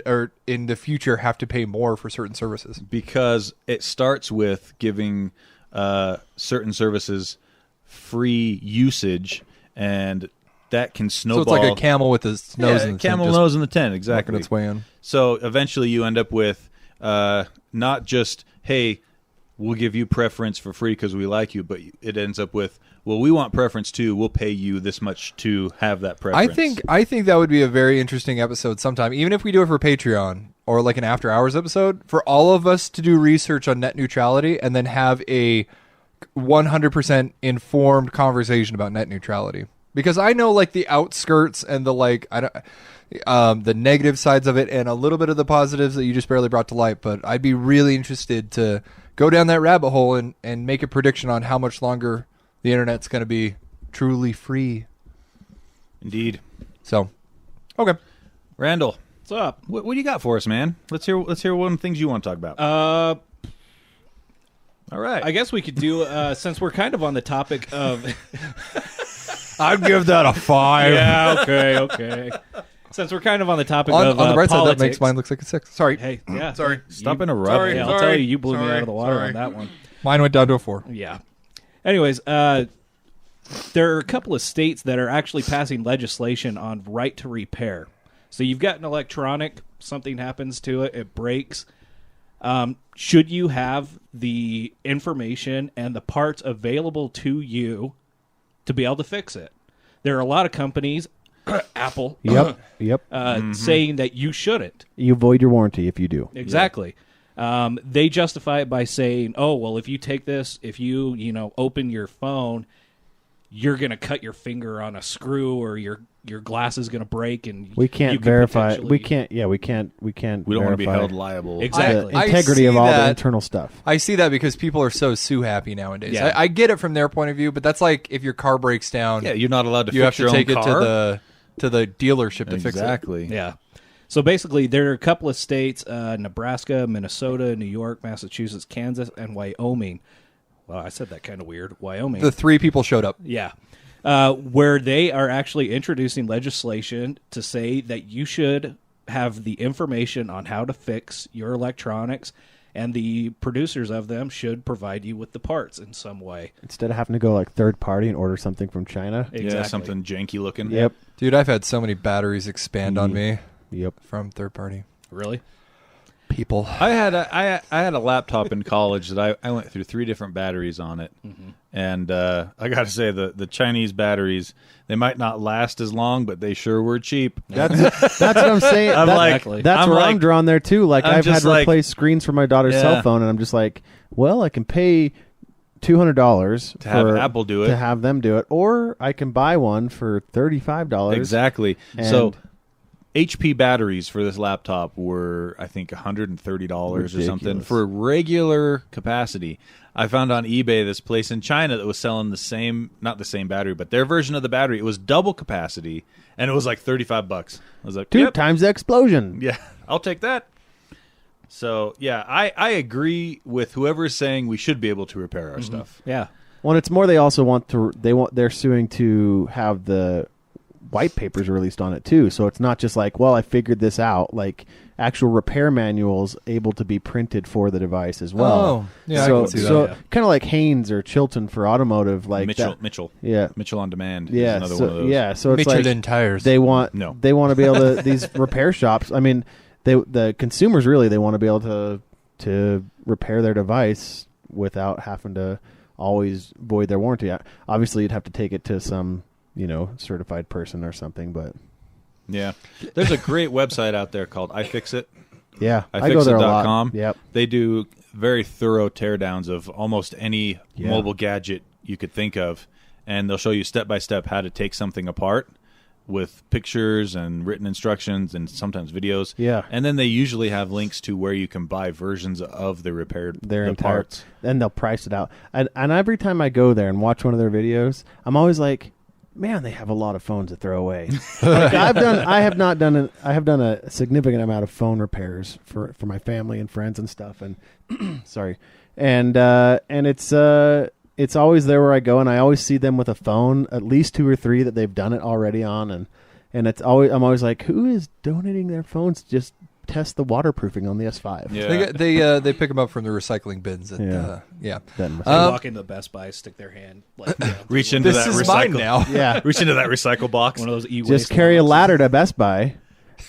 Speaker 1: or in the future have to pay more for certain services?
Speaker 2: Because it starts with giving certain services free usage, and that can snowball.
Speaker 1: So it's like a camel with his nose in the tent.
Speaker 2: Camel nose in the tent, exactly.
Speaker 1: Working its way in.
Speaker 2: So eventually you end up with not just, hey, we'll give you preference for free because we like you, but it ends up with, well, we want preference too. We'll pay you this much to have that preference.
Speaker 1: I think that would be a very interesting episode sometime, even if we do it for Patreon or like an after hours episode, for all of us to do research on net neutrality and then have a 100% informed conversation about net neutrality. Because I know like the outskirts and the the negative sides of it and a little bit of the positives that you just barely brought to light, but I'd be really interested to go down that rabbit hole and make a prediction on how much longer the internet's going to be truly free.
Speaker 2: Indeed.
Speaker 1: So, okay.
Speaker 2: Randall,
Speaker 4: What's up?
Speaker 2: what do you got for us, man? Let's hear one of the things you want to talk about. All right.
Speaker 4: I guess we could do, since we're kind of on the topic of...
Speaker 1: I'd give that a 5.
Speaker 4: Yeah, okay. Since we're kind of on the topic
Speaker 1: on
Speaker 4: of
Speaker 1: the bright
Speaker 4: politics,
Speaker 1: side, that makes mine look like a 6. Sorry.
Speaker 4: Hey, yeah.
Speaker 1: Sorry.
Speaker 2: Stop interrupting.
Speaker 4: Yeah, I'll tell you blew me out of the water on that one.
Speaker 1: Mine went down to a 4.
Speaker 4: Yeah. Anyways, there are a couple of states that are actually passing legislation on right to repair. So you've got an electronic, something happens to it, it breaks. Should you have the information and the parts available to you to be able to fix it? There are a lot of companies, Apple, saying that you shouldn't.
Speaker 3: You void your warranty if you do.
Speaker 4: Exactly. They justify it by saying, "Oh, well, if you take this, if you open your phone, you're going to cut your finger on a screw, or your glass is going to break, and
Speaker 3: we can't verify. We can't. Yeah, we can't. We don't
Speaker 2: want to be held liable.
Speaker 4: Exactly.
Speaker 3: The integrity of all the internal stuff.
Speaker 1: I see that because people are so sue happy nowadays.
Speaker 4: Yeah.
Speaker 1: I get it from their point of view, but that's like if your car breaks down.
Speaker 2: Yeah, you're not allowed to.
Speaker 1: You have
Speaker 2: fix
Speaker 1: to
Speaker 2: your
Speaker 1: take
Speaker 2: own
Speaker 1: it
Speaker 2: car?
Speaker 1: to the dealership to fix it.
Speaker 2: Exactly.
Speaker 4: Yeah. So basically, there are a couple of states: Nebraska, Minnesota, New York, Massachusetts, Kansas, and Wyoming. Well, I said that kind of weird. Wyoming.
Speaker 1: The 3 people showed up.
Speaker 4: Yeah. Where they are actually introducing legislation to say that you should have the information on how to fix your electronics, and the producers of them should provide you with the parts in some way.
Speaker 3: Instead of having to go like third party and order something from China.
Speaker 4: Exactly.
Speaker 2: Yeah, something janky looking.
Speaker 3: Yep.
Speaker 1: Dude, I've had so many batteries expand on me.
Speaker 3: Yep.
Speaker 1: From third party
Speaker 4: Really?
Speaker 1: people.
Speaker 2: I had a laptop in college that I went through 3 different batteries on it, and I got to say the Chinese batteries, they might not last as long, but they sure were cheap.
Speaker 3: That's what I'm saying. That's where I'm drawn there too. Like I've had to replace screens for my daughter's cell phone, and I'm just like, well, I can pay $200
Speaker 2: to have Apple do it,
Speaker 3: to have them do it, or I can buy one for $35.
Speaker 2: Exactly. So HP batteries for this laptop were, I think, $130 or something for regular capacity. I found on eBay this place in China that was selling not the same battery, but their version of the battery. It was double capacity, and it was like $35. I was like,
Speaker 3: 2 times the explosion.
Speaker 2: Yeah, I'll take that. So, yeah, I agree with whoever is saying we should be able to repair our stuff.
Speaker 4: Yeah.
Speaker 3: Well, it's more they also they're suing to have the white papers released on it too, so it's not just like, well, I figured this out. Like actual repair manuals able to be printed for the device as well.
Speaker 1: Oh, yeah,
Speaker 3: so,
Speaker 1: I can see that.
Speaker 3: So
Speaker 1: Yeah.
Speaker 3: kind of like Haynes or Chilton for automotive, like
Speaker 2: Mitchell,
Speaker 3: yeah,
Speaker 2: Mitchell on Demand.
Speaker 3: yeah,
Speaker 2: is another
Speaker 3: so,
Speaker 2: one of those.
Speaker 3: yeah. So it's
Speaker 1: Michelin
Speaker 3: like
Speaker 1: tires.
Speaker 3: they want to be able to these repair shops. I mean, the consumers really they want to be able to repair their device without having to always void their warranty. Obviously, you'd have to take it to some certified person or something, but
Speaker 2: yeah, there's a great website out there called iFixit.
Speaker 3: Yeah, I go there a lot.
Speaker 2: iFixit.com.
Speaker 3: Yep.
Speaker 2: They do very thorough teardowns of almost any mobile gadget you could think of, and they'll show you step by step how to take something apart with pictures and written instructions and sometimes videos.
Speaker 3: Yeah.
Speaker 2: And then they usually have links to where you can buy versions of the repaired parts.
Speaker 3: And they'll price it out. And every time I go there and watch one of their videos, I'm always like, man, they have a lot of phones to throw away. Like, I have done a significant amount of phone repairs for my family and friends and stuff. And sorry, and it's always there where I go, and I always see them with a phone, at least 2 or 3 that they've done it already on, and I'm always like, who is donating their phones to just test the waterproofing on the S5?
Speaker 2: Yeah.
Speaker 1: They pick them up from the recycling bins. At,
Speaker 3: They
Speaker 4: walk into the Best Buy, stick their hand, like,
Speaker 2: reach into
Speaker 1: this
Speaker 2: that
Speaker 1: is mine
Speaker 2: recycle.
Speaker 1: now.
Speaker 3: Yeah,
Speaker 2: Reach into that recycle box.
Speaker 4: one of those e-waste
Speaker 3: just carry a
Speaker 4: boxes.
Speaker 3: ladder to Best Buy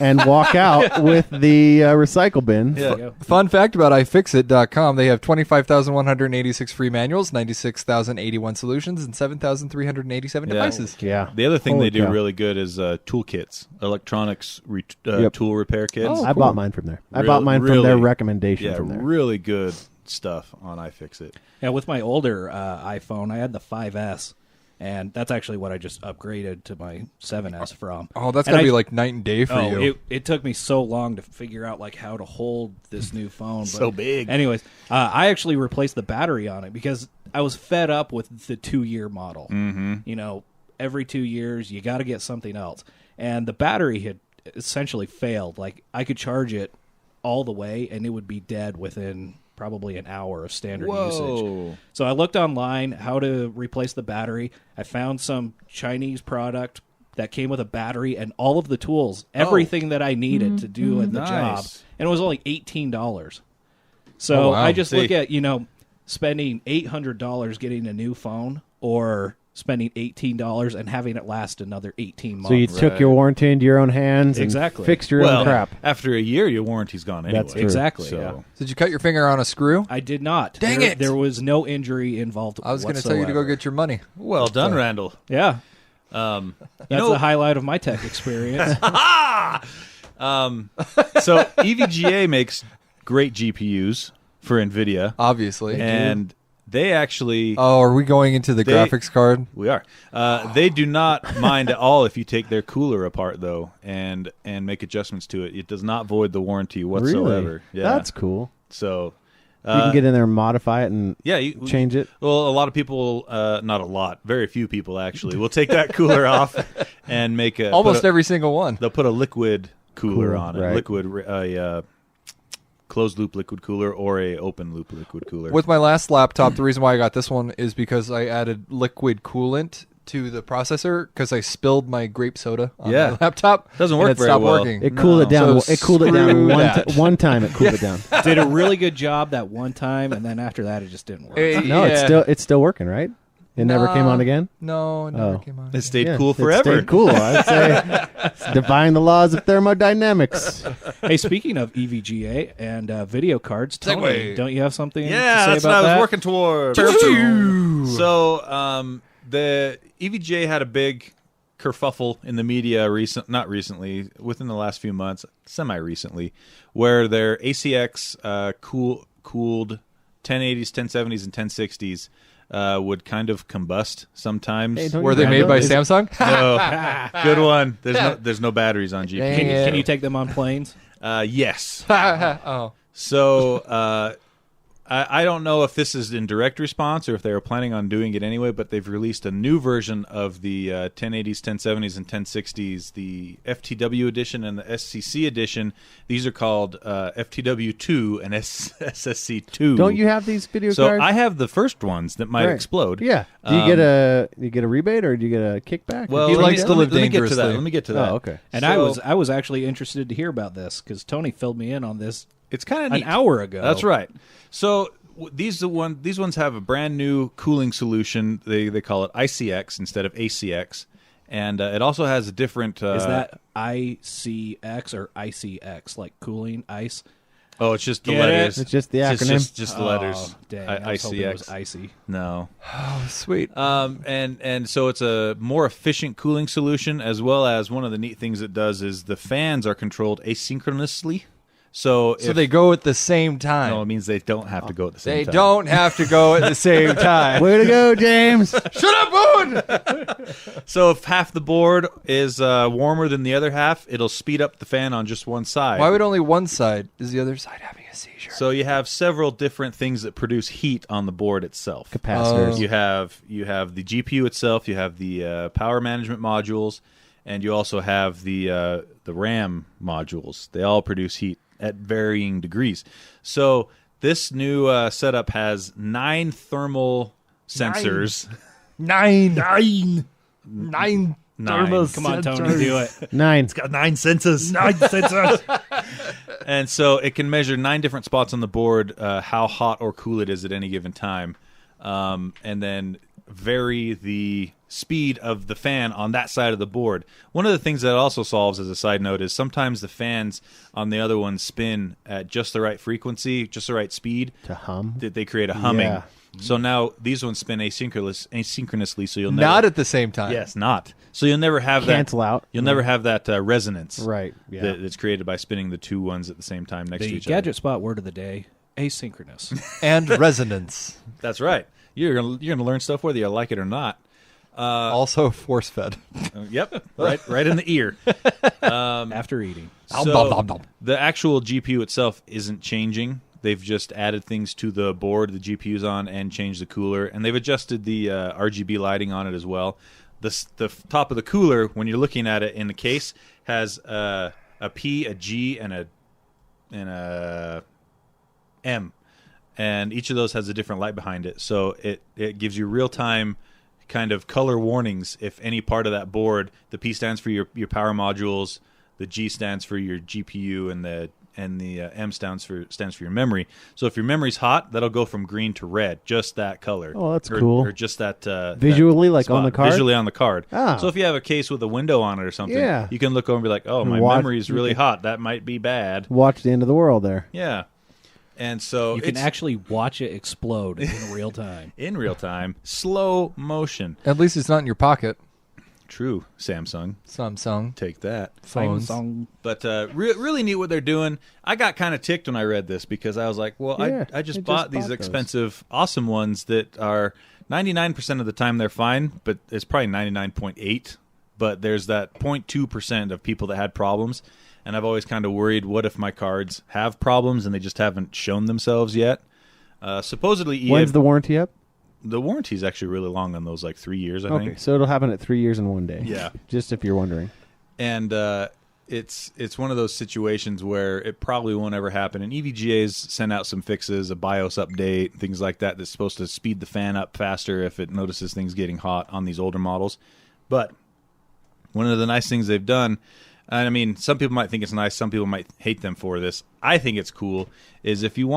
Speaker 3: and walk out with the recycle bin.
Speaker 2: Yeah.
Speaker 4: Go.
Speaker 1: Fun fact about iFixit.com, they have 25,186 free manuals, 96,081 solutions, and 7,387 devices.
Speaker 3: Yeah.
Speaker 2: The other thing
Speaker 3: Holy
Speaker 2: they do
Speaker 3: cow.
Speaker 2: really good is toolkits, electronics
Speaker 3: Yep.
Speaker 2: tool repair kits.
Speaker 1: Oh,
Speaker 3: I
Speaker 1: cool.
Speaker 3: bought mine from there. I
Speaker 2: Real-
Speaker 3: bought mine from
Speaker 2: really-
Speaker 3: their recommendation
Speaker 2: Yeah,
Speaker 3: from there.
Speaker 2: really good stuff on iFixit.
Speaker 4: Yeah, with my older iPhone, I had the 5S, and that's actually what I just upgraded to my 7S from.
Speaker 1: Oh, that's
Speaker 4: And
Speaker 1: got to
Speaker 4: I-
Speaker 1: be like night and day for you.
Speaker 4: It took me so long to figure out like how to hold this new phone. But
Speaker 2: So big.
Speaker 4: Anyways, I actually replaced the battery on it because I was fed up with the 2-year model. Mm-hmm. You know, every 2 years you got to get something else, and the battery had essentially failed. Like I could charge it all the way, and it would be dead within probably an hour of standard usage. So I looked online how to replace the battery. I found some Chinese product that came with a battery and all of the tools, everything that I needed to do the
Speaker 2: Nice.
Speaker 4: job, and it was only $18. So
Speaker 1: Oh, wow.
Speaker 4: I just
Speaker 2: See.
Speaker 4: look at spending $800 getting a new phone, or spending $18 and having it last another 18 months.
Speaker 3: So you took your warranty into your own hands
Speaker 4: Exactly.
Speaker 3: and fixed your
Speaker 2: Well,
Speaker 3: own crap.
Speaker 2: after a year, your warranty's gone anyway.
Speaker 3: That's true.
Speaker 4: Exactly.
Speaker 2: So,
Speaker 4: Yeah.
Speaker 1: Did you cut your finger on a screw?
Speaker 4: I did not.
Speaker 1: Dang
Speaker 4: there,
Speaker 1: it!
Speaker 4: There was no injury involved.
Speaker 1: I was going to tell you to go get your money.
Speaker 2: well done, Randle.
Speaker 4: Yeah.
Speaker 2: You
Speaker 4: That's
Speaker 2: know,
Speaker 4: the highlight of my tech experience.
Speaker 2: so EVGA makes great GPUs for NVIDIA,
Speaker 1: Obviously.
Speaker 2: and they actually
Speaker 1: Oh, are we going into the
Speaker 2: They-
Speaker 1: graphics card?
Speaker 2: we are. They do not mind at all if you take their cooler apart though and make adjustments to it. It does not void the warranty whatsoever.
Speaker 3: Really?
Speaker 2: Yeah,
Speaker 3: That's cool.
Speaker 2: so.
Speaker 3: You can get in there and modify it and
Speaker 2: Yeah, you,
Speaker 3: change it.
Speaker 2: Well, a lot of people, not a lot, very few people actually, will take that cooler off and make a
Speaker 1: Almost every single one.
Speaker 2: They'll put a liquid cooler
Speaker 3: Cooler,
Speaker 2: on it,
Speaker 3: right.
Speaker 2: closed loop liquid cooler or a open loop liquid cooler.
Speaker 1: With my last laptop, the reason why I got this one is because I added liquid coolant to the processor because I spilled my grape soda on
Speaker 2: Yeah.
Speaker 1: my laptop.
Speaker 2: Doesn't
Speaker 1: and
Speaker 2: work
Speaker 1: it
Speaker 2: very
Speaker 1: stopped
Speaker 2: well.
Speaker 1: working.
Speaker 3: It cooled it down.
Speaker 1: So
Speaker 3: It cooled it down
Speaker 1: screw that.
Speaker 3: one time. It cooled it down.
Speaker 4: Did a really good job that one time, and then after that, it just didn't work.
Speaker 3: No, it's still working, right? It never came on again.
Speaker 1: No, it never
Speaker 3: Oh.
Speaker 1: came on.
Speaker 2: It stayed
Speaker 3: Yeah,
Speaker 2: cool
Speaker 3: it
Speaker 2: forever.
Speaker 3: stayed cool. I'd say it's defying the laws of thermodynamics.
Speaker 4: Hey, speaking of EVGA and video cards, Tony,
Speaker 1: Segue.
Speaker 4: don't you have something
Speaker 2: Yeah,
Speaker 4: to say
Speaker 2: that's
Speaker 4: about
Speaker 2: what I was
Speaker 4: that?
Speaker 2: working toward. So the EVGA had a big kerfuffle in the media not recently, within the last few months, semi-recently, where their ACX cooled 1080s, 1070s, and 1060s would kind of combust sometimes.
Speaker 3: Hey, don't
Speaker 1: Were
Speaker 3: you
Speaker 1: they
Speaker 3: have
Speaker 1: made by
Speaker 3: those?
Speaker 1: Samsung?
Speaker 2: No, good one. There's no batteries on GPUs.
Speaker 1: Dang
Speaker 4: Can
Speaker 1: it.
Speaker 4: you take them on planes?
Speaker 2: Yes.
Speaker 1: Oh.
Speaker 2: So I don't know if this is in direct response or if they were planning on doing it anyway, but they've released a new version of the 1080s, 1070s, and 1060s, the FTW edition and the SCC edition. These are called FTW2 and SSC2.
Speaker 3: Don't you have these video
Speaker 2: So
Speaker 3: cards?
Speaker 2: I have the first ones that might
Speaker 3: Right.
Speaker 2: explode.
Speaker 3: Yeah. Do you get a rebate or do you get a kickback?
Speaker 2: Well,
Speaker 1: He
Speaker 2: let
Speaker 1: likes
Speaker 2: me-
Speaker 1: to live
Speaker 2: let me get to that.
Speaker 1: dangerously.
Speaker 2: Let me get to that.
Speaker 3: Oh, okay.
Speaker 4: And
Speaker 2: So-
Speaker 4: I was actually interested to hear about this because Tony filled me in on this
Speaker 2: It's kind of
Speaker 4: an hour ago.
Speaker 2: That's right. So these ones have a brand new cooling solution. They call it ICX instead of ACX, and it also has a different.
Speaker 4: Is that ICX or ICX, like cooling ice?
Speaker 2: Oh, it's just the
Speaker 4: Get
Speaker 2: letters.
Speaker 4: it?
Speaker 3: It's just the acronym.
Speaker 2: Just the letters.
Speaker 4: Oh, dang, I was hoping it was
Speaker 2: ICX.
Speaker 4: icy.
Speaker 2: No.
Speaker 1: Oh, sweet.
Speaker 2: And so it's a more efficient cooling solution, as well as one of the neat things it does is the fans are controlled asynchronously. So
Speaker 1: They go at the same time.
Speaker 2: No, it means they don't have to go at the same
Speaker 1: They
Speaker 2: time.
Speaker 1: don't have to go at the same time.
Speaker 3: Way to go, James.
Speaker 1: Shut up, Owen!
Speaker 2: So if half the board is warmer than the other half, it'll speed up the fan on just one side.
Speaker 1: Why would only one side? Is the other side having a seizure.
Speaker 2: So you have several different things that produce heat on the board itself.
Speaker 3: Capacitors.
Speaker 2: You have the GPU itself. You have the power management modules, and you also have the RAM modules. They all produce heat at varying degrees. So this new setup has 9 thermal sensors.
Speaker 1: 9.
Speaker 2: Nine.
Speaker 4: Come on, Tony, do it.
Speaker 3: 9.
Speaker 2: Got 9 sensors.
Speaker 4: 9 sensors.
Speaker 2: And so it can measure 9 different spots on the board, how hot or cool it is at any given time, and then vary the speed of the fan on that side of the board. One of the things that it also solves, as a side note, is sometimes the fans on the other one spin at just the right frequency, just the right speed.
Speaker 3: To hum?
Speaker 2: That they create a humming.
Speaker 3: Yeah.
Speaker 2: So now these ones spin asynchronously, so you'll never...
Speaker 1: Not at the same time.
Speaker 2: Yes, not. So you'll never have
Speaker 3: Cancel
Speaker 2: that...
Speaker 3: out.
Speaker 2: You'll never have that resonance.
Speaker 3: Right, yeah.
Speaker 2: That's created by spinning the 2 ones at the same time next to
Speaker 4: The
Speaker 2: each
Speaker 4: Gadget Spot word of the day, asynchronous.
Speaker 1: And resonance.
Speaker 2: other. That's right. You're gonna learn stuff whether you like it or not.
Speaker 1: Also force fed.
Speaker 2: Yep, right in the ear.
Speaker 4: After eating.
Speaker 2: So the actual GPU itself isn't changing. They've just added things to the board the GPU's on and changed the cooler, and they've adjusted the RGB lighting on it as well. The top of the cooler, when you're looking at it in the case, has a P, a G, and a M, and each of those has a different light behind it. So it gives you real time kind of color warnings if any part of that board. The P stands for your power modules, the G stands for your GPU, and the M stands for your memory. So if your memory's hot, that'll go from green to red, just that color.
Speaker 3: Oh, that's cool.
Speaker 2: Or just that
Speaker 3: visually,
Speaker 2: that
Speaker 3: like
Speaker 2: spot,
Speaker 3: on the card?
Speaker 2: Visually on the card.
Speaker 3: Ah.
Speaker 2: So if you have a case with a window on it or something,
Speaker 3: Yeah.
Speaker 2: you can look over and be like, oh, my
Speaker 3: Watch-
Speaker 2: memory's really hot. That might be bad.
Speaker 3: Watch the end of the world there.
Speaker 2: Yeah. And so
Speaker 4: You can
Speaker 2: it's
Speaker 4: actually watch it explode in real time.
Speaker 2: in real time, slow motion.
Speaker 1: At least it's not in your pocket.
Speaker 2: True, Samsung.
Speaker 1: Samsung
Speaker 2: Take that.
Speaker 1: phones.
Speaker 4: Samsung.
Speaker 2: But really neat what they're doing. I got kind of ticked when I read this because I was like, well,
Speaker 3: Yeah,
Speaker 2: I just
Speaker 3: I
Speaker 2: bought
Speaker 3: just
Speaker 2: these
Speaker 3: bought those.
Speaker 2: expensive, awesome ones that are 99% of the time they're fine, but it's probably 99.8. But there's that 0.2% of people that had problems. And I've always kind of worried, what if my cards have problems and they just haven't shown themselves yet? Supposedly, EA,
Speaker 3: When's the warranty up?
Speaker 2: the warranty is actually really long on those, like 3 years, I
Speaker 3: Okay,
Speaker 2: think.
Speaker 3: so it'll happen at 3 years and 1 day.
Speaker 2: Yeah.
Speaker 3: Just if you're wondering.
Speaker 2: And it's one of those situations where it probably won't ever happen. And EVGA's sent out some fixes, a BIOS update, things like that, that's supposed to speed the fan up faster if it notices things getting hot on these older models. But one of the nice things they've done, and I mean, some people might think it's nice, some people might hate them for this. I think it's cool, is if you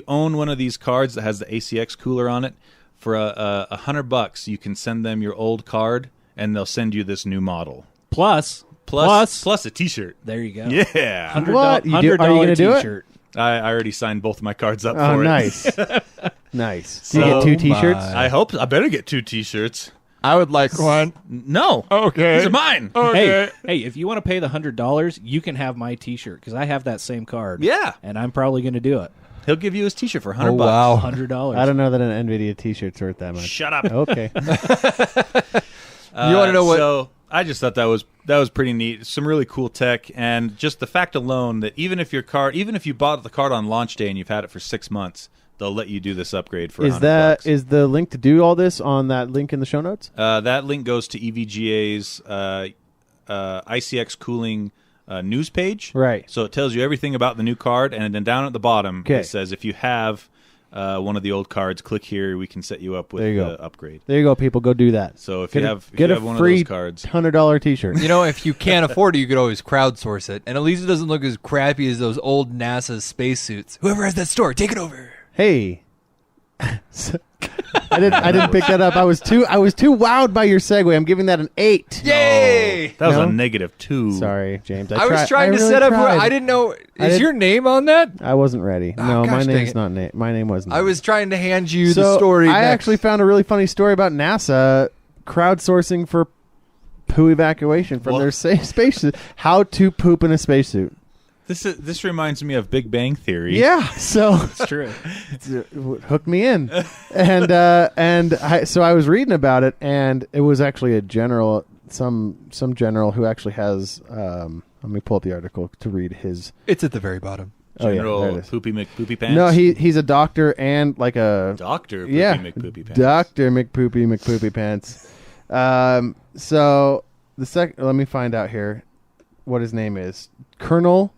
Speaker 2: own one of these cards that has the ACX cooler on it, for $100, you can send them your old card, and they'll send you this new model.
Speaker 4: Plus,
Speaker 2: Plus a T-shirt.
Speaker 4: there you go.
Speaker 2: Yeah.
Speaker 4: $100,
Speaker 3: What? You do- are you gonna do it?
Speaker 4: T-shirt.
Speaker 2: I already signed both of my cards up
Speaker 3: Oh,
Speaker 2: for
Speaker 3: nice. Nice. Do you
Speaker 2: So
Speaker 3: get 2 T-shirts?
Speaker 1: my-
Speaker 2: it. I hope. I better get 2 T-shirts.
Speaker 1: I would like one.
Speaker 2: No.
Speaker 1: Okay.
Speaker 2: These are mine.
Speaker 4: Hey, if you want to pay the $100, you can have my T-shirt because I have that same card.
Speaker 2: Yeah.
Speaker 4: and I'm probably going to do it.
Speaker 2: He'll give you his T-shirt for $100.
Speaker 1: Oh, wow.
Speaker 4: $100.
Speaker 3: I don't know that an NVIDIA T-shirt's worth that much.
Speaker 2: Shut up.
Speaker 3: Okay.
Speaker 1: You wanna know what-
Speaker 2: So I just thought that was pretty neat. Some really cool tech, and just the fact alone that even if you bought the card on launch day and you've had it for 6 months, they'll let you do this upgrade for $100.
Speaker 3: Is the link to do all this on that link in the show notes?
Speaker 2: That link goes to EVGA's ICX cooling news page.
Speaker 3: Right.
Speaker 2: So it tells you everything about the new card, and then down at the bottom
Speaker 3: Okay.
Speaker 2: it says if you have one of the old cards, click here. We can set you up with
Speaker 3: There you
Speaker 2: the
Speaker 3: go.
Speaker 2: upgrade.
Speaker 3: There you go, people. Go do that.
Speaker 2: So if
Speaker 3: Get
Speaker 2: you
Speaker 3: a-
Speaker 2: have
Speaker 3: get a
Speaker 2: one of
Speaker 3: free
Speaker 2: those cards,
Speaker 3: $100 T-shirt.
Speaker 1: You know, if you can't afford it, you could always crowdsource it, and at least it doesn't look as crappy as those old NASA spacesuits. Whoever has that store, take it over.
Speaker 3: Hey. I didn't pick that up. I was too wowed by your segue. I'm giving that an 8.
Speaker 1: Yay!
Speaker 2: that was
Speaker 3: No?
Speaker 2: a -2.
Speaker 3: Sorry, James.
Speaker 1: I was trying to
Speaker 3: really
Speaker 1: set up.
Speaker 3: tried.
Speaker 1: I didn't know. Is
Speaker 3: did-
Speaker 1: your name on that?
Speaker 3: I wasn't ready. No,
Speaker 1: gosh,
Speaker 3: my
Speaker 1: dang
Speaker 3: name's
Speaker 1: it.
Speaker 3: not. My name wasn't.
Speaker 1: I was trying to hand you
Speaker 3: so
Speaker 1: the story.
Speaker 3: I
Speaker 1: next.
Speaker 3: actually found a really funny story about NASA crowdsourcing for poo evacuation from their spacesuit. How to poop in a spacesuit.
Speaker 2: This reminds me of Big Bang Theory.
Speaker 3: Yeah, so
Speaker 4: It's true.
Speaker 3: hook me in, and so I was reading about it, and it was actually a general, some general who actually has. Let me pull up the article to read his.
Speaker 1: It's at the very bottom.
Speaker 2: General
Speaker 3: there it is.
Speaker 2: Poopy McPoopy Pants.
Speaker 3: No, he's a doctor and like a
Speaker 2: Doctor Poopy McPoopy Pants.
Speaker 3: Doctor McPoopy Pants. So let me find out here what his name is. Colonel.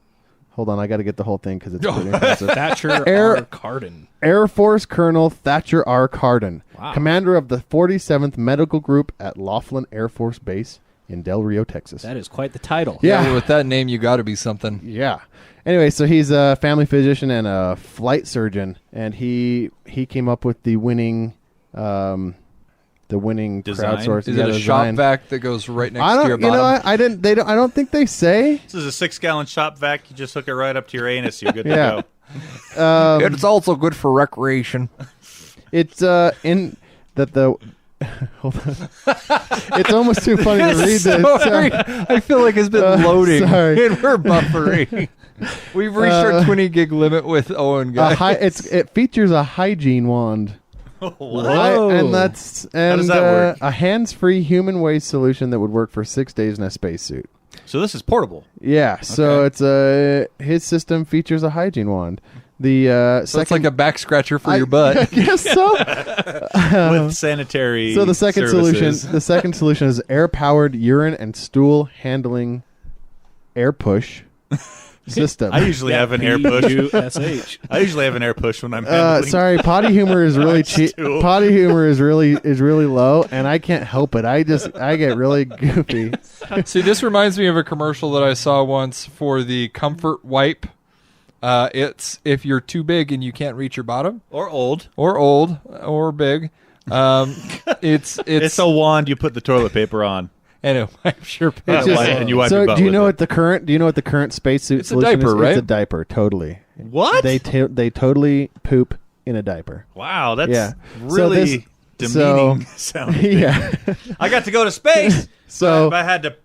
Speaker 3: Hold on, I got to get the whole thing because it's pretty impressive.
Speaker 4: Thatcher R. Carden.
Speaker 3: Air Force Colonel Thatcher R. Carden,
Speaker 4: Wow.
Speaker 3: commander of the 47th Medical Group at Laughlin Air Force Base in Del Rio, Texas.
Speaker 4: That is quite the title.
Speaker 3: Yeah.
Speaker 1: With that name, you got to be something.
Speaker 3: Yeah. Anyway, so he's a family physician and a flight surgeon, and he came up with the winning
Speaker 2: Design?
Speaker 3: crowdsourcing.
Speaker 1: Is it a shop vac that goes right next to your bottom?
Speaker 3: I don't think they say.
Speaker 2: This is a 6-gallon shop vac. You just hook it right up to your anus. You're good to
Speaker 3: Yeah.
Speaker 2: go.
Speaker 1: It's also good for recreation.
Speaker 3: It's in that the. Hold on. It's almost too funny to read this.
Speaker 1: Sorry. I feel like it's been loading,
Speaker 3: sorry.
Speaker 1: and we're buffering. We've reached our 20 gig limit with Owen, guys.
Speaker 3: It features a hygiene wand.
Speaker 4: Whoa.
Speaker 3: And that's
Speaker 2: How does that work?
Speaker 3: A hands-free human waste solution that would work for 6 days in a spacesuit.
Speaker 2: So this is portable.
Speaker 3: Yeah, so it's his system features a hygiene wand. The
Speaker 1: So it's like a back scratcher for your butt.
Speaker 3: I guess so.
Speaker 2: With sanitary
Speaker 3: So the second
Speaker 2: services.
Speaker 3: solution is air-powered urine and stool handling air push system.
Speaker 2: I usually have an air push.
Speaker 4: P-U-S-H.
Speaker 2: I usually have an air push when I'm handling.
Speaker 3: Sorry, potty humor is really cheap.
Speaker 2: stool.
Speaker 3: Potty humor is really low, and I can't help it. I get really goofy.
Speaker 1: See, this reminds me of a commercial that I saw once for the Comfort Wipe. It's if you're too big and you can't reach your bottom,
Speaker 2: Or old.
Speaker 1: or big. It's
Speaker 2: a wand you put the toilet paper on.
Speaker 1: and I'm sure.
Speaker 2: And you wipe
Speaker 3: So
Speaker 2: your butt
Speaker 3: do you
Speaker 2: with
Speaker 3: know
Speaker 2: it.
Speaker 3: what the current spacesuit
Speaker 1: It's a
Speaker 3: solution
Speaker 1: diaper,
Speaker 3: is?
Speaker 1: right?
Speaker 3: It's a diaper, totally.
Speaker 2: What?
Speaker 3: They totally poop in a diaper.
Speaker 2: Wow, that's
Speaker 3: Yeah.
Speaker 2: really demeaning sounding.
Speaker 3: Yeah.
Speaker 2: I got to go to space.
Speaker 3: So-
Speaker 2: but I had to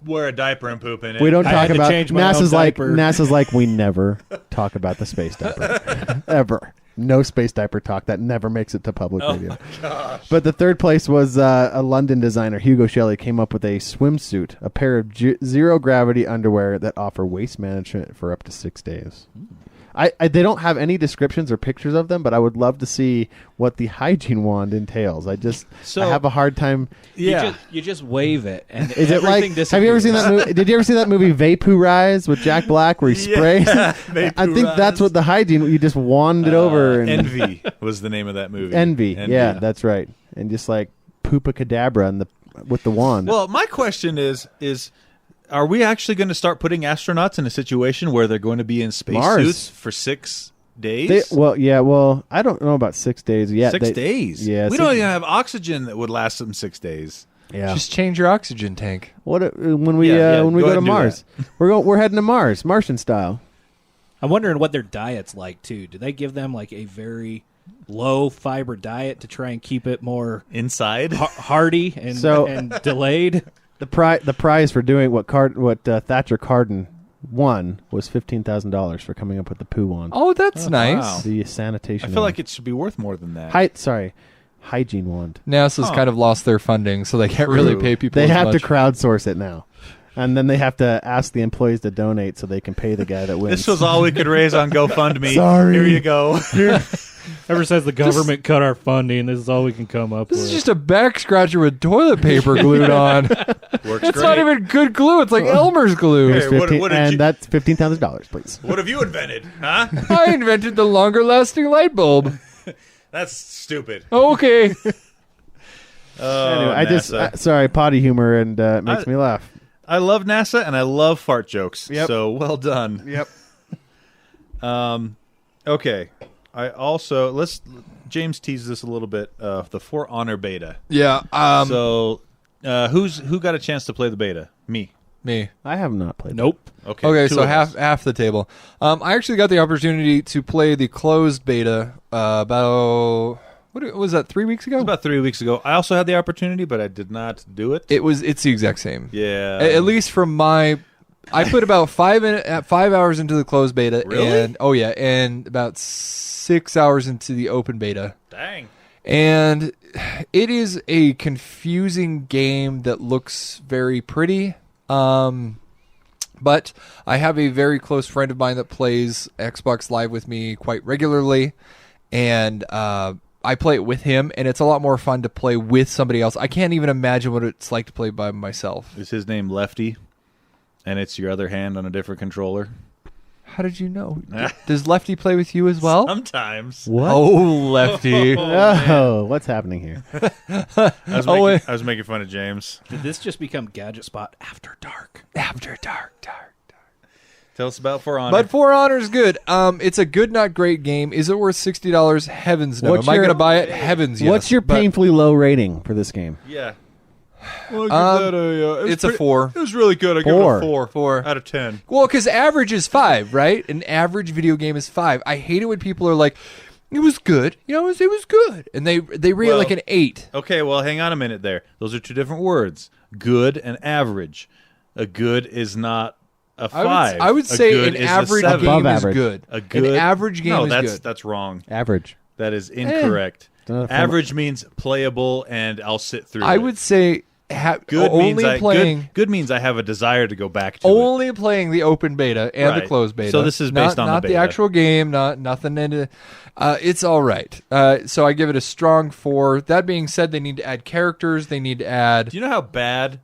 Speaker 2: wear a diaper and poop in it.
Speaker 3: We don't
Speaker 4: I
Speaker 3: talk
Speaker 4: had to
Speaker 3: about
Speaker 4: change my own
Speaker 3: NASA's
Speaker 4: diaper.
Speaker 3: like we never talk about the space diaper ever. No space diaper talk. That never makes it to public radio. But the third place was a London designer, Hugo Shelley, came up with a swimsuit, a pair of zero gravity underwear that offer waste management for up to 6 days. They don't have any descriptions or pictures of them, but I would love to see what the hygiene wand entails. I have a hard time.
Speaker 2: Yeah.
Speaker 4: You just wave it, and
Speaker 3: Is it like?
Speaker 4: everything
Speaker 3: Have you ever seen that
Speaker 4: disappears.
Speaker 3: movie? Did you ever see that movie Vaporize with Jack Black, where he sprays? I think
Speaker 2: Vaporize.
Speaker 3: that's what the hygiene. You just wand it over. And
Speaker 2: Envy was the name of that movie.
Speaker 3: Envy. Yeah, that's right. And just like poop a cadabra with the wand.
Speaker 2: Well, my question is are we actually going to start putting astronauts in a situation where they're going to be in
Speaker 3: Mars.
Speaker 2: spacesuits for 6 days?
Speaker 3: I don't know about 6 days yet.
Speaker 2: 6 days?
Speaker 3: Yeah,
Speaker 2: We don't even have oxygen that would last them 6 days.
Speaker 3: Yeah.
Speaker 1: Just change your oxygen tank.
Speaker 3: When we
Speaker 2: Yeah,
Speaker 3: when we
Speaker 2: go
Speaker 3: go
Speaker 2: ahead
Speaker 3: to
Speaker 2: and do
Speaker 3: Mars, we're heading to Mars, Martian style.
Speaker 4: I'm wondering what their diet's like too. Do they give them like a very low fiber diet to try and keep it more
Speaker 2: Inside?
Speaker 4: hardy and
Speaker 3: So-
Speaker 4: and delayed?
Speaker 3: The prize for doing what Thatcher Carden won was $15,000 for coming up with the poo wand.
Speaker 1: Oh, that's nice.
Speaker 2: wow.
Speaker 3: The sanitation.
Speaker 2: I feel
Speaker 3: wand.
Speaker 2: like it should be worth more than that.
Speaker 3: Hygiene wand.
Speaker 1: NASA's kind of lost their funding, so they can't really pay people.
Speaker 3: They
Speaker 1: as
Speaker 3: have to
Speaker 1: much.
Speaker 3: crowdsource it now, and then they have to ask the employees to donate so they can pay the guy that wins.
Speaker 2: This was all we could raise on GoFundMe.
Speaker 3: Sorry.
Speaker 2: Here you go.
Speaker 4: Ever since the government cut our funding, this is all we can come up
Speaker 1: This
Speaker 4: with.
Speaker 1: is just a back scratcher with toilet paper glued on.
Speaker 2: Works
Speaker 1: It's
Speaker 2: great.
Speaker 1: not even good glue. It's like Elmer's glue.
Speaker 2: Hey, what did you-
Speaker 3: that's $15,000, please.
Speaker 2: What have you invented? Huh?
Speaker 1: I invented the longer lasting light bulb.
Speaker 2: That's stupid.
Speaker 1: Okay.
Speaker 2: Oh,
Speaker 3: Anyway,
Speaker 2: NASA.
Speaker 3: sorry, potty humor, and it makes me laugh.
Speaker 2: I love NASA and I love fart jokes.
Speaker 3: Yep.
Speaker 2: So well done.
Speaker 3: Yep.
Speaker 2: Okay. I also James teased this a little bit. The For Honor beta.
Speaker 1: Yeah.
Speaker 2: So who got a chance to play the beta? Me.
Speaker 1: Me.
Speaker 3: I have not played.
Speaker 4: Nope.
Speaker 2: Okay.
Speaker 1: Okay,
Speaker 2: two
Speaker 1: so
Speaker 2: of us.
Speaker 1: half the table. I actually got the opportunity to play the closed beta about what was that 3 weeks
Speaker 2: It
Speaker 1: ago?
Speaker 2: was about 3 weeks ago. I also had the opportunity, but I did not do it.
Speaker 1: It's the exact same.
Speaker 2: Yeah.
Speaker 1: At least from my, I put about 5 hours into the closed beta,
Speaker 2: Really?
Speaker 1: and about 6 hours into the open beta.
Speaker 2: Dang.
Speaker 1: And it is a confusing game that looks very pretty. But I have a very close friend of mine that plays Xbox Live with me quite regularly, and I play it with him, and it's a lot more fun to play with somebody else. I can't even imagine what it's like to play by myself.
Speaker 2: Is his name Lefty? And it's your other hand on a different controller?
Speaker 1: How did you know? Does Lefty play with you as well?
Speaker 2: Sometimes.
Speaker 3: What?
Speaker 1: Oh, Lefty.
Speaker 3: Oh, what's happening here?
Speaker 2: I was making fun of James.
Speaker 4: Did this just become Gadget Spot After Dark?
Speaker 1: After dark.
Speaker 2: Tell us about For Honor.
Speaker 1: But For Honor is good. It's a good, not great game. Is it worth $60? Heavens no.
Speaker 3: What's
Speaker 1: Am I
Speaker 3: your-
Speaker 1: going to buy it? Heavens yes.
Speaker 3: What's your
Speaker 1: But,
Speaker 3: painfully low rating for this game?
Speaker 2: Yeah.
Speaker 1: it's a 4.
Speaker 2: It was really good. I
Speaker 3: give it a
Speaker 2: 4.
Speaker 1: 4
Speaker 2: out of 10.
Speaker 1: Well, because average is 5, right? An average video game is 5. I hate it when people are like, it was good. It was good. And they rate it like an 8.
Speaker 2: Okay, well, hang on a minute there. Those are two different words. Good and average. A good is not a 5.
Speaker 1: I would
Speaker 2: A
Speaker 1: say
Speaker 2: good
Speaker 1: an
Speaker 2: is a
Speaker 1: average
Speaker 2: 7.
Speaker 1: game
Speaker 3: Above
Speaker 1: is
Speaker 3: average.
Speaker 1: good.
Speaker 2: A good
Speaker 1: An average game is good.
Speaker 2: that's wrong.
Speaker 3: Average.
Speaker 2: That is incorrect.
Speaker 3: Don't know.
Speaker 2: Average means playable, and I'll sit through
Speaker 1: I
Speaker 2: it.
Speaker 1: would say
Speaker 2: Good
Speaker 1: only
Speaker 2: means
Speaker 1: playing
Speaker 2: good means I have a desire to go back to it.
Speaker 1: only playing the open beta and the
Speaker 2: Right.
Speaker 1: closed beta.
Speaker 2: So this is based on the
Speaker 1: not
Speaker 2: beta.
Speaker 1: actual game, nothing in it. It's all right. So I give it a strong 4. That being said, they need to add characters. They need to add.
Speaker 2: Do you know how bad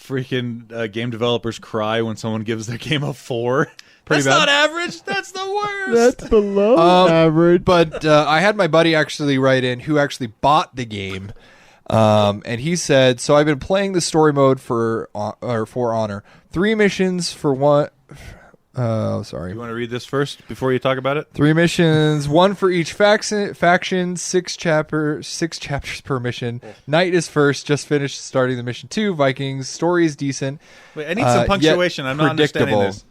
Speaker 2: freaking game developers cry when someone gives their game a 4?
Speaker 1: Pretty
Speaker 2: That's
Speaker 1: bad.
Speaker 2: not average. That's the worst.
Speaker 3: That's below average.
Speaker 1: But I had my buddy actually write in who actually bought the game. And he said, so I've been playing the story mode for Honor. 3 missions for one. Oh, sorry.
Speaker 2: You want to read this first before you talk about it?
Speaker 1: 3 missions, 1 for each faction, 6 chapters per mission. Night is first, just finished starting the mission 2. Vikings, story is decent.
Speaker 2: Wait, I need some punctuation. I'm not understanding this.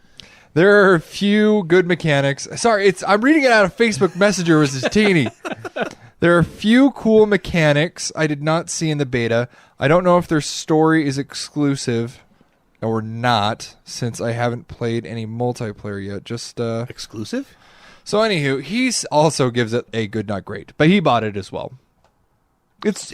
Speaker 1: There are a few good mechanics. Sorry, I'm reading it out of Facebook Messenger, which is teeny. There are a few cool mechanics I did not see in the beta. I don't know if their story is exclusive or not, since I haven't played any multiplayer yet. Just
Speaker 2: Exclusive?
Speaker 1: So anywho, he also gives it a good, not great, but he bought it as well. It's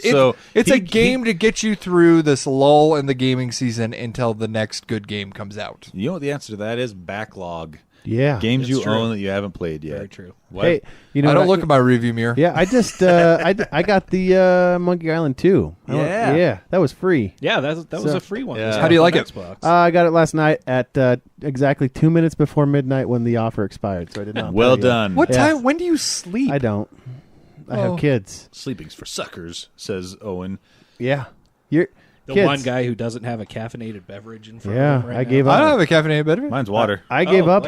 Speaker 1: a game to get you through this lull in the gaming season until the next good game comes out.
Speaker 2: You know what the answer to that is? Backlog.
Speaker 3: Yeah.
Speaker 2: Games you
Speaker 4: true.
Speaker 2: own that you haven't played yet.
Speaker 4: Very true.
Speaker 2: What?
Speaker 3: Hey, you know
Speaker 1: I don't
Speaker 3: what
Speaker 1: look at my review mirror.
Speaker 3: Yeah, I just I got the Monkey Island 2.
Speaker 2: Yeah.
Speaker 3: That was free.
Speaker 4: Yeah, that was a free one.
Speaker 2: Yeah.
Speaker 4: This
Speaker 2: How
Speaker 1: do you
Speaker 4: on
Speaker 1: like it?
Speaker 4: Xbox.
Speaker 3: I got it last night at exactly 2 minutes before midnight when the offer expired. So I did not.
Speaker 2: Well
Speaker 3: play it yet.
Speaker 2: done.
Speaker 1: What
Speaker 3: Yeah.
Speaker 1: time? When do you sleep?
Speaker 3: I don't. I
Speaker 1: Oh.
Speaker 3: have kids.
Speaker 2: Sleeping's for suckers, says Owen.
Speaker 3: Yeah. You're
Speaker 4: The
Speaker 3: kids.
Speaker 4: one guy who doesn't have a caffeinated beverage in front
Speaker 3: Yeah,
Speaker 4: of him right
Speaker 3: I
Speaker 4: now.
Speaker 3: gave
Speaker 1: I
Speaker 3: up.
Speaker 1: don't have a caffeinated beverage.
Speaker 2: Mine's water.
Speaker 3: I gave up.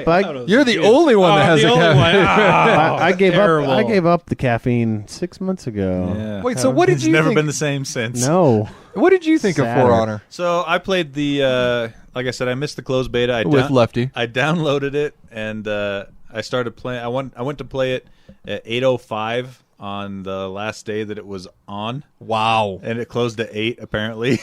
Speaker 1: You're the only one that has
Speaker 4: the
Speaker 1: a
Speaker 4: only
Speaker 1: caffeine.
Speaker 4: one. Oh,
Speaker 3: I gave
Speaker 4: terrible.
Speaker 3: up. I gave up the caffeine 6 months ago.
Speaker 2: Yeah.
Speaker 1: Wait, so what did
Speaker 2: It's
Speaker 1: you
Speaker 2: never
Speaker 1: think?
Speaker 2: been the same since.
Speaker 3: No.
Speaker 1: What did you think of
Speaker 3: Sadder.
Speaker 1: For Honor
Speaker 2: So I played the, like I said, I missed the closed beta.
Speaker 1: with Lefty?
Speaker 2: I downloaded it, and I started playing. I went to play it at 8:05 on the last day that it was on,
Speaker 1: Wow.
Speaker 2: and it closed at 8, apparently.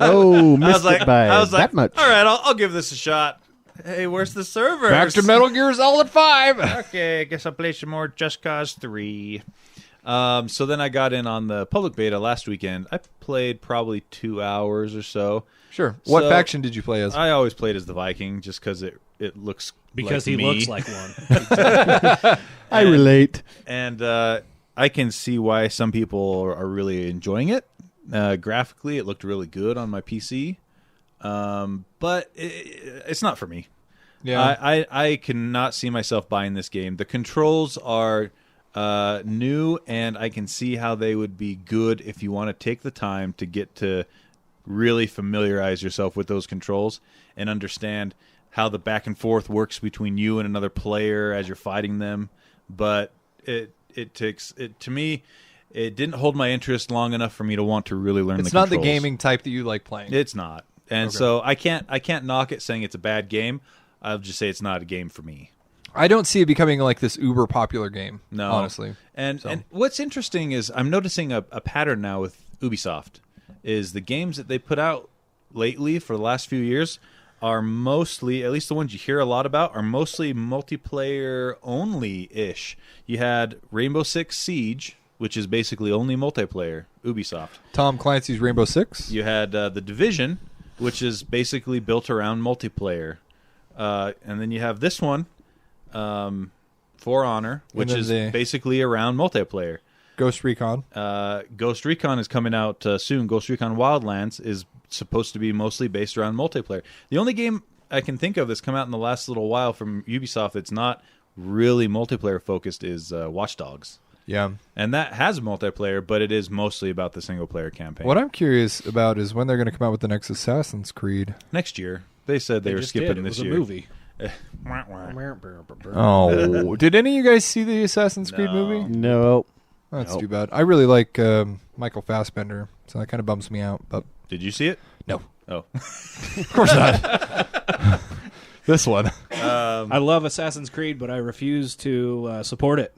Speaker 3: Oh,
Speaker 2: I
Speaker 3: missed
Speaker 2: was like,
Speaker 3: it by that much.
Speaker 2: all right, I'll give this a shot. Hey, where's the server?
Speaker 1: Back to Metal Gear Solid 5.
Speaker 2: Okay, I guess I'll play some more Just Cause 3. So then I got in on the public beta last weekend. I played probably 2 hours or so.
Speaker 1: Sure. What
Speaker 2: So-
Speaker 1: faction did you play as?
Speaker 2: I always played as the Viking just because it looks
Speaker 4: Because
Speaker 2: like
Speaker 4: he
Speaker 2: me.
Speaker 4: looks like one.
Speaker 3: I relate.
Speaker 2: And I can see why some people are really enjoying it. Graphically, it looked really good on my PC, but it's not for me.
Speaker 1: Yeah.
Speaker 2: I cannot see myself buying this game. The controls are new, and I can see how they would be good if you want to take the time to get to really familiarize yourself with those controls and understand how the back and forth works between you and another player as you're fighting them. But it takes it to me. It didn't hold my interest long enough for me to want to really learn.
Speaker 1: It's
Speaker 2: the
Speaker 1: not the
Speaker 2: controls.
Speaker 1: gaming type that you like playing.
Speaker 2: It's not, and
Speaker 1: Okay.
Speaker 2: so I can't knock it saying it's a bad game. I'll just say it's not a game for me.
Speaker 1: I don't see it becoming like this uber popular game.
Speaker 2: No,
Speaker 1: honestly.
Speaker 2: And
Speaker 1: So.
Speaker 2: and what's interesting is I'm noticing a pattern now with Ubisoft is the games that they put out lately for the last few years are mostly, at least the ones you hear a lot about, are mostly multiplayer only ish. You had Rainbow Six Siege, which is basically only multiplayer. Ubisoft.
Speaker 1: Tom Clancy's Rainbow Six.
Speaker 2: You had The Division, which is basically built around multiplayer. And then you have this one, For Honor, which is
Speaker 1: the
Speaker 2: basically around multiplayer.
Speaker 1: Ghost Recon.
Speaker 2: Ghost Recon is coming out soon. Ghost Recon Wildlands is supposed to be mostly based around multiplayer. The only game I can think of that's come out in the last little while from Ubisoft that's not really multiplayer focused is Watch Dogs.
Speaker 1: Yeah.
Speaker 2: And that has multiplayer, but it is mostly about the single-player campaign.
Speaker 1: What I'm curious about is when they're going to come out with the next Assassin's Creed.
Speaker 2: Next year. They said they were
Speaker 4: just
Speaker 2: skipping
Speaker 4: did.
Speaker 2: this
Speaker 4: It was
Speaker 2: year.
Speaker 4: a movie.
Speaker 1: Oh, did any of you guys see the Assassin's Creed movie?
Speaker 3: No.
Speaker 1: That's too bad. I really like Michael Fassbender, so that kind of bums me out. But
Speaker 2: Did you see it?
Speaker 1: no,
Speaker 2: Oh.
Speaker 1: of course not. This one.
Speaker 4: I love Assassin's Creed, but I refuse to support it.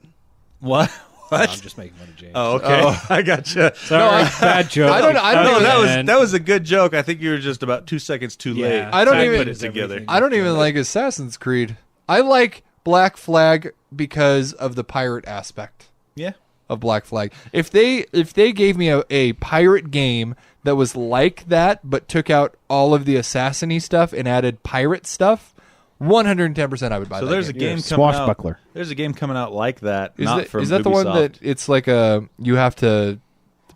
Speaker 2: What?
Speaker 4: No,
Speaker 2: What?
Speaker 4: I'm just making fun of James.
Speaker 2: Oh, okay. I gotcha.
Speaker 4: Sorry, bad joke.
Speaker 1: I don't
Speaker 2: No,
Speaker 1: even-
Speaker 2: that was a good joke. I think you were just about 2 seconds too late.
Speaker 4: Yeah.
Speaker 1: I don't
Speaker 2: to
Speaker 1: even-
Speaker 2: put it together.
Speaker 1: I don't even like Assassin's Creed. I like Black Flag because of the pirate aspect
Speaker 2: Yeah.
Speaker 1: of Black Flag. If they gave me a pirate game that was like that but took out all of the assassin-y stuff and added pirate stuff, 110% I would buy
Speaker 2: So
Speaker 1: that
Speaker 2: there's a
Speaker 1: game.
Speaker 2: game coming out.
Speaker 3: Swashbuckler.
Speaker 2: There's a game coming out like that.
Speaker 1: Is
Speaker 2: not
Speaker 1: that,
Speaker 2: from
Speaker 1: is that the one
Speaker 2: Ubisoft.
Speaker 1: that it's like you have to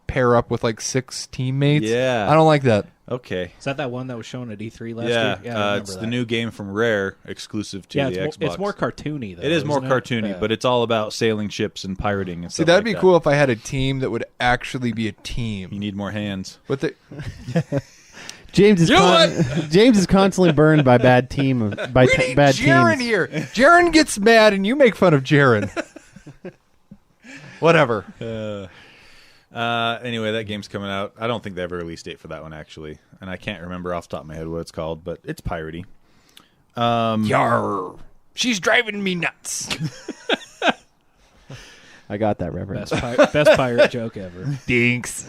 Speaker 1: pair up with like 6 teammates?
Speaker 2: Yeah.
Speaker 1: I don't like that.
Speaker 2: Okay.
Speaker 4: Is that one that was shown at E3 last
Speaker 2: Yeah.
Speaker 4: year? I remember
Speaker 2: It's the
Speaker 4: that.
Speaker 2: new game from Rare, exclusive to
Speaker 4: Yeah,
Speaker 2: the
Speaker 4: it's,
Speaker 2: Xbox.
Speaker 4: it's more cartoony, though.
Speaker 2: It is more
Speaker 4: isn't
Speaker 2: cartoony,
Speaker 4: Yeah.
Speaker 2: but it's all about sailing ships and pirating and
Speaker 1: See,
Speaker 2: stuff
Speaker 1: that'd
Speaker 2: like
Speaker 1: be
Speaker 2: that.
Speaker 1: cool if I had a team that would actually be a
Speaker 2: You
Speaker 1: team.
Speaker 2: need more hands.
Speaker 1: But the
Speaker 3: James is
Speaker 1: You know what?
Speaker 3: James is constantly burned by bad team by
Speaker 1: we need
Speaker 3: bad
Speaker 1: Jaren
Speaker 3: teams.
Speaker 1: here. Jaren gets mad and you make fun of Jaren. Whatever.
Speaker 2: Anyway, that game's coming out. I don't think they have a release date for that one, actually. And I can't remember off the top of my head what it's called, but it's piratey.
Speaker 1: Yarr. She's driving me nuts.
Speaker 3: I got that reference.
Speaker 4: best pirate joke ever.
Speaker 1: Dinks.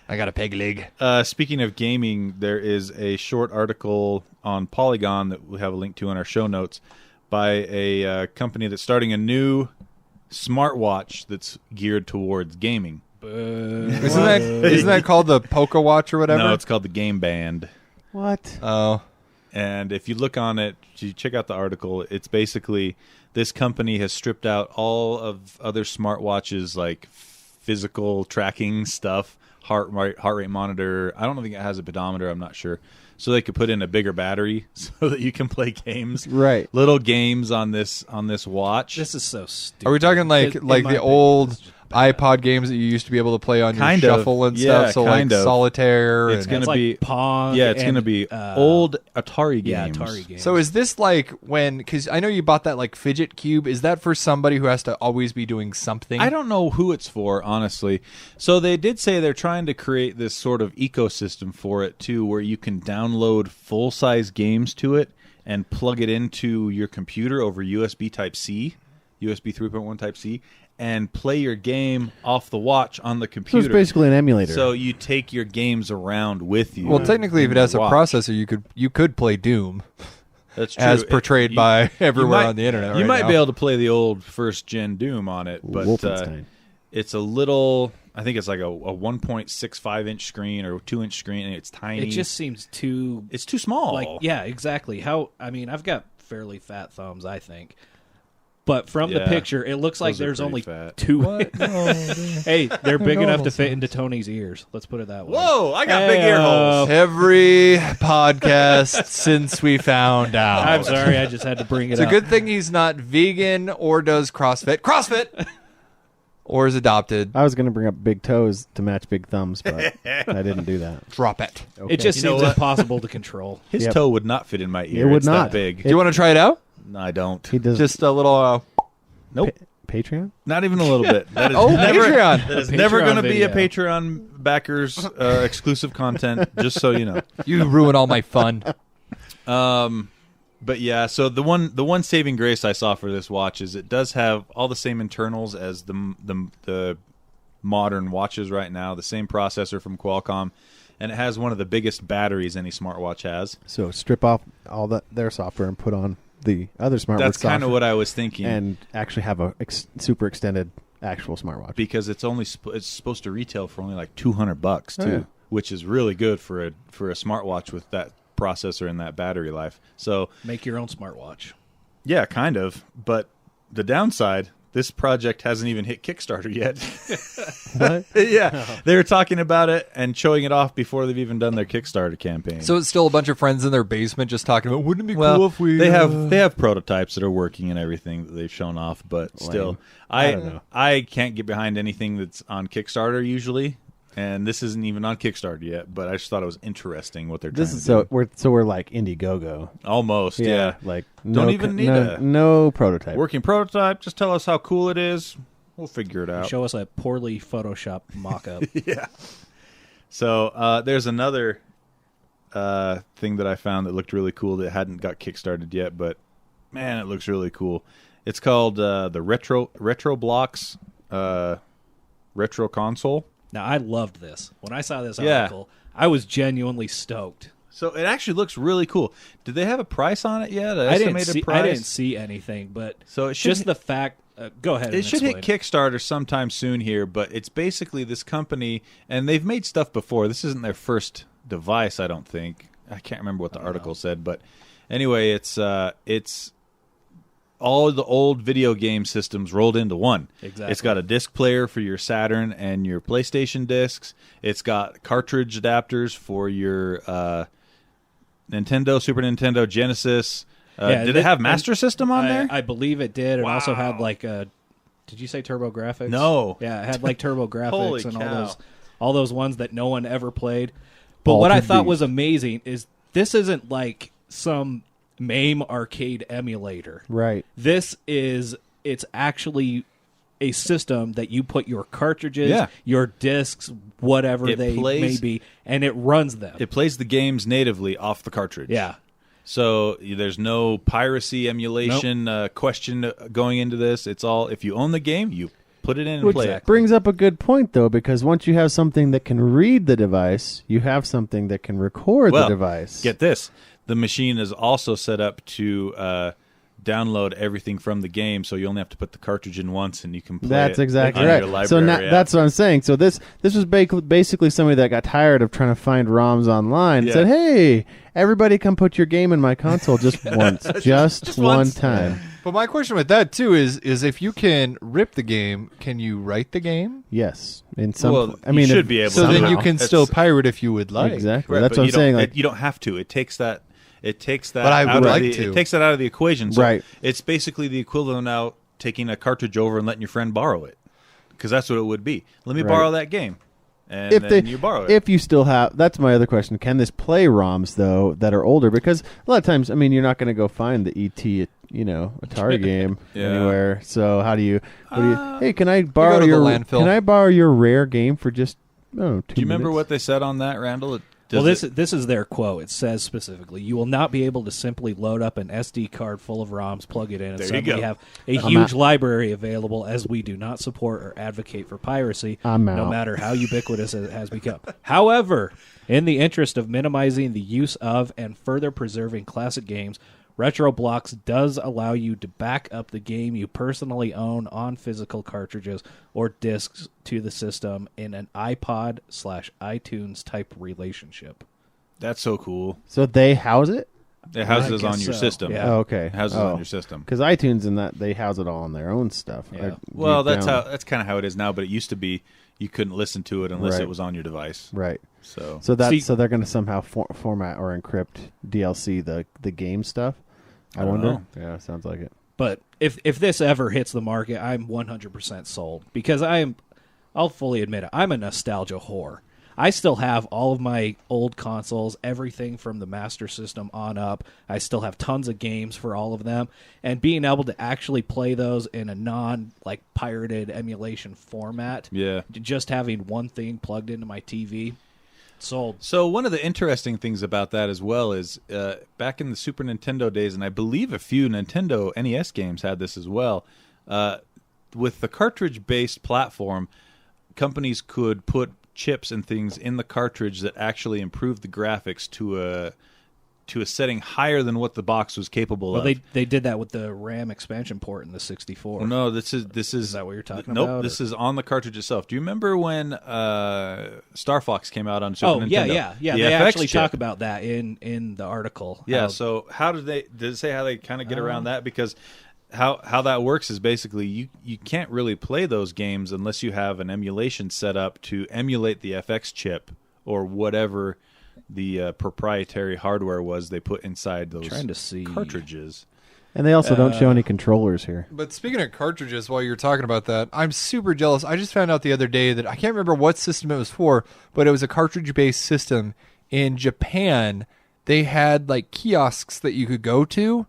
Speaker 1: I got a peg leg.
Speaker 2: Speaking of gaming, there is a short article on Polygon that we have a link to in our show notes by a company that's starting a new smartwatch that's geared towards gaming.
Speaker 1: Isn't that called the Poco Watch or whatever?
Speaker 2: No, it's called the Game Band.
Speaker 3: What?
Speaker 1: Oh.
Speaker 2: And if you look on it, you check out the article, it's basically this company has stripped out all of other smartwatches, like physical tracking stuff, heart rate monitor. I don't think it has a pedometer. I'm not sure. So they could put in a bigger battery so that you can play games,
Speaker 3: Right.
Speaker 2: little games on this watch.
Speaker 4: This is so stupid.
Speaker 1: Are we talking like
Speaker 4: In
Speaker 1: the
Speaker 4: my opinion,
Speaker 1: old
Speaker 4: this is just bad.
Speaker 1: iPod games that you used to be able to play on your
Speaker 2: Kind of.
Speaker 1: shuffle and
Speaker 2: Yeah,
Speaker 1: stuff? So
Speaker 2: kind
Speaker 1: like
Speaker 2: of.
Speaker 1: solitaire.
Speaker 2: It's
Speaker 1: and-
Speaker 2: gonna
Speaker 4: It's like
Speaker 2: be
Speaker 4: Pong.
Speaker 2: yeah, it's
Speaker 4: and,
Speaker 2: going to be old Atari
Speaker 4: Yeah,
Speaker 2: games.
Speaker 4: Atari games.
Speaker 1: So is this like when? Because I know you bought that like fidget cube. Is that for somebody who has to always be doing something?
Speaker 2: I don't know who it's for, honestly. So they did say they're trying to create this sort of ecosystem for it, too, where you can download full-size games to it and plug it into your computer over USB Type-C, USB 3.1 Type-C, and play your game off the watch on the
Speaker 3: So
Speaker 2: computer.
Speaker 3: it's basically an emulator.
Speaker 2: So you take your games around with you.
Speaker 1: Well, technically, if
Speaker 2: in
Speaker 1: it has a
Speaker 2: your watch.
Speaker 1: processor, you could play Doom
Speaker 2: That's true.
Speaker 1: as portrayed by everywhere
Speaker 2: might-
Speaker 1: on the internet.
Speaker 2: You
Speaker 1: right
Speaker 2: might
Speaker 1: now.
Speaker 2: be able to play the old first-gen Doom on it, but
Speaker 3: Wolfenstein.
Speaker 2: it's a little. I think it's like a 1.65-inch screen or 2-inch screen, and it's tiny.
Speaker 4: It just seems too
Speaker 2: it's too small.
Speaker 4: like yeah, exactly. I've got fairly fat thumbs, I think. But from the
Speaker 2: Yeah.
Speaker 4: picture, it looks like
Speaker 2: Those are
Speaker 4: there's
Speaker 2: pretty
Speaker 4: only
Speaker 2: fat.
Speaker 4: two. Hey, they're big enough to
Speaker 1: normal
Speaker 4: fit into Tony's ears. Let's put it that way.
Speaker 2: Whoa! I got big
Speaker 4: Hey,
Speaker 2: ear holes.
Speaker 1: Every podcast since we found out.
Speaker 4: I'm sorry, I just had to bring it
Speaker 1: It's
Speaker 4: up.
Speaker 1: a good thing he's not vegan or does CrossFit, or is adopted.
Speaker 3: I was going to bring up big toes to match big thumbs, but I didn't do that.
Speaker 1: Drop it.
Speaker 3: Okay.
Speaker 4: It just
Speaker 2: You know
Speaker 4: seems
Speaker 2: what?
Speaker 4: impossible to control.
Speaker 2: His
Speaker 3: Yep.
Speaker 2: toe would not fit in my ear.
Speaker 3: It would
Speaker 2: It's
Speaker 3: not.
Speaker 2: that big.
Speaker 1: Do you want to try it out?
Speaker 2: No, I don't.
Speaker 3: He does
Speaker 1: Just a little.
Speaker 2: Nope.
Speaker 3: Patreon?
Speaker 2: Not even a little bit. That is
Speaker 1: Oh,
Speaker 2: never,
Speaker 1: Patreon.
Speaker 2: That is
Speaker 4: A
Speaker 2: never
Speaker 4: Patreon
Speaker 2: going to be a
Speaker 4: video.
Speaker 2: Patreon backers exclusive content. Just so you know.
Speaker 1: You ruin all my fun.
Speaker 2: But yeah, so the one saving grace I saw for this watch is it does have all the same internals as the modern watches right now, the same processor from Qualcomm, and it has one of the biggest batteries any smartwatch has.
Speaker 3: So strip off all their software and put on the other smartwatch
Speaker 2: That's kind of
Speaker 3: software
Speaker 2: what I was thinking.
Speaker 3: and actually have a super extended actual smartwatch.
Speaker 2: Because it's only it's supposed to retail for only like $200 too,
Speaker 3: Oh, yeah.
Speaker 2: which is really good for a smartwatch with that processor and that battery life. So
Speaker 4: Make your own smartwatch.
Speaker 2: yeah, kind of. But the downside, this project hasn't even hit Kickstarter yet.
Speaker 3: What?
Speaker 2: Yeah, they were talking about it and showing it off before they've even done their Kickstarter campaign.
Speaker 1: So it's still a bunch of friends in their basement just talking about, wouldn't it be cool if we...
Speaker 2: they have prototypes that are working and everything that they've shown off, but still,
Speaker 3: I don't know.
Speaker 2: I can't get behind anything that's on Kickstarter usually, and this isn't even on Kickstarter yet. But I just thought it was interesting what they're trying
Speaker 3: This is
Speaker 2: to do.
Speaker 3: so we're like Indiegogo.
Speaker 2: Almost, yeah.
Speaker 3: Like
Speaker 2: Don't even need
Speaker 3: no prototype.
Speaker 2: working prototype. Just tell us how cool it is. We'll figure it out.
Speaker 4: Show us a poorly photoshopped mock-up.
Speaker 2: Yeah. So there's another thing that I found that looked really cool that hadn't got kickstarted yet, but man, it looks really cool. It's called the Retro Blocks Retro Console.
Speaker 4: Now, I loved this. When I saw this
Speaker 2: Yeah.
Speaker 4: article, I was genuinely stoked.
Speaker 2: So it actually looks really cool. Did they have a price on it yet?
Speaker 4: I didn't see anything, but
Speaker 2: So it should
Speaker 4: just the fact... go ahead.
Speaker 2: It should hit Kickstarter sometime soon here, but it's basically this company, and they've made stuff before. This isn't their first device, I don't think. I can't remember what the article said, but anyway, it's all the old video game systems rolled into one.
Speaker 4: Exactly.
Speaker 2: It's got a disc player for your Saturn and your PlayStation discs. It's got cartridge adapters for your Nintendo, Super Nintendo, Genesis. Did it have Master System on there?
Speaker 4: I believe it did. It also had
Speaker 2: Wow.
Speaker 4: like a... Did you say Turbo-Grafx?
Speaker 2: No.
Speaker 4: Yeah, it had like Turbo-Grafx
Speaker 2: Holy
Speaker 4: and
Speaker 2: cow.
Speaker 4: all those ones that no one ever played. But
Speaker 3: Altered
Speaker 4: what I thought
Speaker 3: Beast.
Speaker 4: was amazing is this isn't like some MAME arcade emulator.
Speaker 3: Right.
Speaker 4: It's actually a system that you put your cartridges,
Speaker 2: Yeah.
Speaker 4: your discs, whatever
Speaker 2: It
Speaker 4: they
Speaker 2: plays-
Speaker 4: may be, and it runs them.
Speaker 2: It plays the games natively off the cartridge.
Speaker 4: Yeah.
Speaker 2: So there's no piracy emulation question going into this. It's all, if you own the game, you put it in and
Speaker 3: Which
Speaker 2: play it.
Speaker 3: brings up a good point, though, because once you have something that can read the device, you have something that can record
Speaker 2: Well,
Speaker 3: the device.
Speaker 2: Get this. The machine is also set up to download everything from the game, so you only have to put the cartridge in once and you can play
Speaker 3: That's
Speaker 2: it
Speaker 3: exactly
Speaker 2: on
Speaker 3: right.
Speaker 2: your library.
Speaker 3: So now,
Speaker 2: app.
Speaker 3: that's what I'm saying. So this was basically somebody that got tired of trying to find ROMs online and
Speaker 2: Yeah.
Speaker 3: said, "Hey, everybody, come put your game in my console just once, just one
Speaker 2: once.
Speaker 3: time."
Speaker 1: But my question with that, too, is if you can rip the game, can you write the game?
Speaker 3: Yes, in some.
Speaker 2: Well,
Speaker 3: I mean,
Speaker 2: you should
Speaker 3: if-
Speaker 2: be able
Speaker 1: So
Speaker 2: to.
Speaker 1: then you
Speaker 2: somehow.
Speaker 1: can still
Speaker 2: It's-
Speaker 1: pirate if you would like.
Speaker 3: Exactly.
Speaker 2: Right,
Speaker 3: That's
Speaker 2: but
Speaker 3: what I'm
Speaker 2: you don't-
Speaker 3: saying. Like,
Speaker 2: you don't have to. It takes that. It takes that.
Speaker 1: But I
Speaker 2: out
Speaker 1: would
Speaker 2: of
Speaker 1: like
Speaker 2: the,
Speaker 1: to.
Speaker 2: It takes that out of the equation. So
Speaker 3: Right.
Speaker 2: It's basically the equivalent of now taking a cartridge over and letting your friend borrow it, because that's what it would be. Let me
Speaker 3: Right.
Speaker 2: borrow that game, and
Speaker 3: if
Speaker 2: then
Speaker 3: they,
Speaker 2: you borrow it.
Speaker 3: if you still have, that's my other question. Can this play ROMs though that are older? Because a lot of times, I mean, you're not going to go find the ET, Atari game
Speaker 2: Yeah.
Speaker 3: anywhere. So how do you? Hey, can I borrow
Speaker 1: to the
Speaker 3: your?
Speaker 1: landfill.
Speaker 3: Can I borrow your Rare game for just 2
Speaker 2: Do you remember
Speaker 3: minutes?
Speaker 2: what they said on that, Randall?
Speaker 4: Well, this is their quote. It says specifically, "You will not be able to simply load up an SD card full of ROMs, plug it in, and
Speaker 2: There you
Speaker 4: suddenly
Speaker 2: go.
Speaker 4: have a
Speaker 3: I'm
Speaker 4: huge
Speaker 3: out.
Speaker 4: library available, as we do not support or advocate for piracy,
Speaker 3: I'm
Speaker 4: no
Speaker 3: out.
Speaker 4: matter how ubiquitous it has become." However, in the interest of minimizing the use of and further preserving classic games, RetroBlocks does allow you to back up the game you personally own on physical cartridges or discs to the system in an iPod/iTunes type relationship.
Speaker 2: That's so cool.
Speaker 3: So they house it?
Speaker 2: It houses
Speaker 4: I
Speaker 2: on
Speaker 4: guess
Speaker 2: your
Speaker 4: so.
Speaker 2: system.
Speaker 4: Yeah.
Speaker 3: Oh, okay.
Speaker 2: It houses on your system.
Speaker 3: Because iTunes and that they house it all on their own stuff.
Speaker 4: Yeah.
Speaker 2: Well,
Speaker 3: deep
Speaker 2: that's
Speaker 3: down.
Speaker 2: that's kind of how it is now. But it used to be you couldn't listen to it unless
Speaker 3: Right.
Speaker 2: it was on your device.
Speaker 3: Right.
Speaker 2: So
Speaker 3: So
Speaker 4: See-
Speaker 3: so they're going to somehow format or encrypt DLC the game stuff. I
Speaker 2: don't
Speaker 3: wonder.
Speaker 2: know.
Speaker 3: Yeah, sounds like it.
Speaker 4: But if this ever hits the market, I'm 100% sold because I'll fully admit it. I'm a nostalgia whore. I still have all of my old consoles, everything from the Master System on up. I still have tons of games for all of them, and being able to actually play those in a non pirated emulation format,
Speaker 2: yeah.
Speaker 4: just having one thing plugged into my TV, sold.
Speaker 2: So one of the interesting things about that as well is back in the Super Nintendo days, and I believe a few Nintendo NES games had this as well. With the cartridge-based platform, companies could put chips and things in the cartridge that actually improved the graphics to to a setting higher than what the box was capable
Speaker 4: Well,
Speaker 2: of.
Speaker 4: they did that with the RAM expansion port in the 64.
Speaker 2: Well, no, this is
Speaker 4: Is that what you're talking
Speaker 2: nope,
Speaker 4: about?
Speaker 2: this is on the cartridge itself. Do you remember when Star Fox came out on Super Nintendo?
Speaker 4: yeah.
Speaker 2: The
Speaker 4: They
Speaker 2: FX
Speaker 4: actually
Speaker 2: chip.
Speaker 4: talk about that in the article.
Speaker 2: Yeah.
Speaker 4: How-
Speaker 2: So how did it say how they kind of get around that? Because how that works is basically you can't really play those games unless you have an emulation set up to emulate the FX chip or whatever the proprietary hardware was they put inside those
Speaker 4: trying to see
Speaker 2: cartridges.
Speaker 3: And they also don't show any controllers here.
Speaker 1: But speaking of cartridges, while you're talking about that, I'm super jealous. I just found out the other day that I can't remember what system it was for, but it was a cartridge-based system. In Japan, they had like kiosks that you could go to,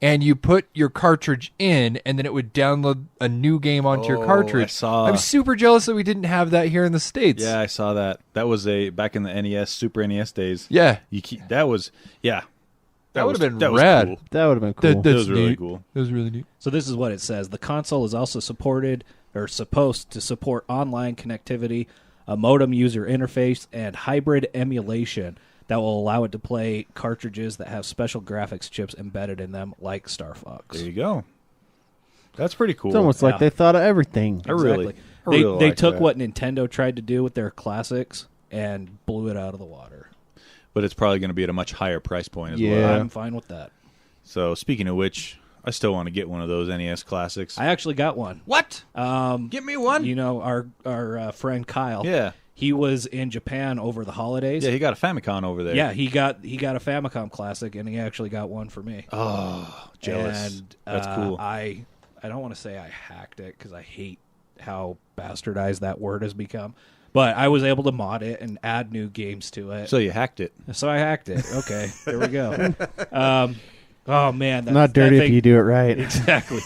Speaker 1: and you put your cartridge in, and then it would download a new game onto your cartridge. I'm super jealous that we didn't have that here in the States.
Speaker 2: Yeah, I saw that. That was back in the NES, Super NES days.
Speaker 1: Yeah.
Speaker 2: That was
Speaker 1: That would have been
Speaker 2: that was
Speaker 1: rad.
Speaker 2: cool.
Speaker 3: That would have been cool.
Speaker 1: That
Speaker 2: That was really
Speaker 1: neat.
Speaker 2: cool.
Speaker 1: That was really neat.
Speaker 4: So this is what it says. The console is also supported or supposed to support online connectivity, a modem user interface, and hybrid emulation that will allow it to play cartridges that have special graphics chips embedded in them, like Star Fox.
Speaker 2: There you go. That's pretty cool.
Speaker 3: It's almost like they thought of everything.
Speaker 2: I really
Speaker 4: They
Speaker 2: like
Speaker 4: took
Speaker 2: that.
Speaker 4: what Nintendo tried to do with their classics and blew it out of the water.
Speaker 2: But it's probably going to be at a much higher price point as
Speaker 3: Yeah.
Speaker 2: well.
Speaker 4: I'm fine with that.
Speaker 2: So speaking of which, I still want to get one of those NES classics.
Speaker 4: I actually got one.
Speaker 2: What? Give me one.
Speaker 4: You know, our friend Kyle.
Speaker 2: Yeah.
Speaker 4: He was in Japan over the holidays.
Speaker 2: Yeah, he got a Famicom over there.
Speaker 4: Yeah, he got a Famicom classic, and he actually got one for me.
Speaker 2: Oh, jealous.
Speaker 4: And,
Speaker 2: That's cool.
Speaker 4: I don't want to say I hacked it because I hate how bastardized that word has become. But I was able to mod it and add new games to it.
Speaker 2: So you hacked it.
Speaker 4: So I hacked it. Okay, there we go. Oh man,
Speaker 3: Not dirty
Speaker 4: that
Speaker 3: if
Speaker 4: thing-
Speaker 3: you do it right.
Speaker 4: Exactly.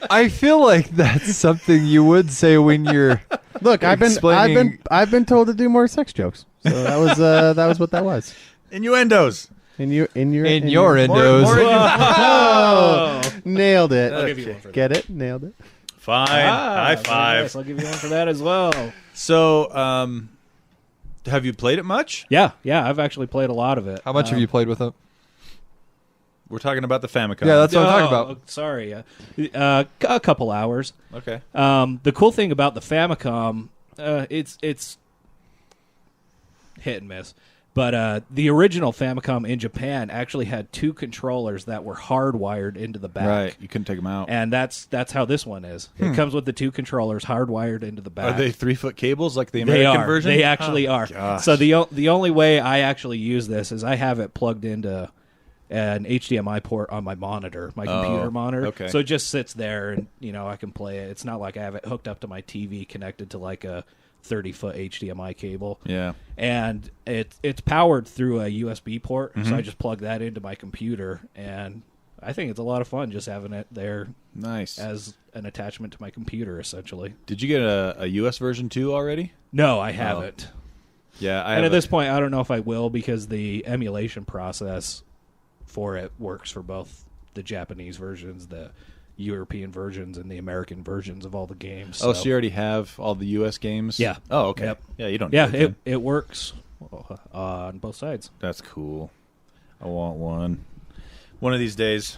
Speaker 1: I feel like that's something you would say when you're.
Speaker 3: Look, I've
Speaker 1: Explaining-
Speaker 3: been told to do more sex jokes. So that was what that was.
Speaker 2: Innuendos.
Speaker 3: In your
Speaker 1: endos.
Speaker 3: Oh, nailed it.
Speaker 4: I'll give you one for that.
Speaker 3: Get it? Nailed it.
Speaker 2: Fine. High
Speaker 4: very
Speaker 2: five.
Speaker 4: nice. I'll give you one for that as well.
Speaker 2: So, have you played it much?
Speaker 4: Yeah, I've actually played a lot of it.
Speaker 1: How much have you played with it?
Speaker 2: We're talking about the Famicom.
Speaker 1: Yeah, that's what I'm talking about.
Speaker 4: Sorry, a couple hours.
Speaker 2: Okay.
Speaker 4: The cool thing about the Famicom, it's hit and miss. But the original Famicom in Japan actually had two controllers that were hardwired into the back.
Speaker 2: Right. You couldn't take them out.
Speaker 4: And that's how this one is. It comes with the two controllers hardwired into the back.
Speaker 2: Are they 3-foot cables like the
Speaker 4: They
Speaker 2: American
Speaker 4: are.
Speaker 2: version?
Speaker 4: They actually are.
Speaker 2: gosh.
Speaker 4: So the only way I actually use this is I have it plugged into an HDMI port on my monitor, my computer monitor.
Speaker 2: okay.
Speaker 4: So it just sits there, and I can play it. It's not like I have it hooked up to my TV connected to like a 30-foot HDMI cable.
Speaker 2: Yeah.
Speaker 4: And it's powered through a USB port,
Speaker 2: Mm-hmm.
Speaker 4: so I just plug that into my computer, and I think it's a lot of fun just having it there
Speaker 2: Nice.
Speaker 4: as an attachment to my computer, essentially.
Speaker 2: Did you get a US version too already?
Speaker 4: No, I haven't.
Speaker 2: Yeah.
Speaker 4: And at this point, I don't know if I will because the emulation process for it works for both the Japanese versions, the European versions, and the American versions of all the games.
Speaker 2: Oh, so you already have all the US games?
Speaker 4: Yeah.
Speaker 2: Oh, okay.
Speaker 4: Yep.
Speaker 2: Yeah, you don't
Speaker 4: Yeah,
Speaker 2: need it.
Speaker 4: it works on both sides.
Speaker 2: That's cool. I want one. One of these days.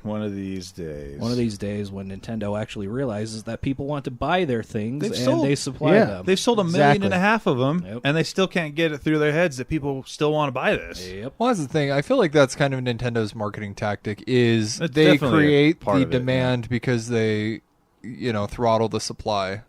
Speaker 4: One of these days when Nintendo actually realizes that people want to buy their things they supply them.
Speaker 2: They've sold 1.5 million of them,
Speaker 4: Yep.
Speaker 2: and they still can't get it through their heads that people still want to buy this.
Speaker 4: Yep.
Speaker 1: Well, that's the thing. I feel like that's kind of Nintendo's marketing tactic is
Speaker 2: That's
Speaker 1: they
Speaker 2: definitely a
Speaker 1: create
Speaker 2: part
Speaker 1: the
Speaker 2: of it,
Speaker 1: demand because they, throttle the supply.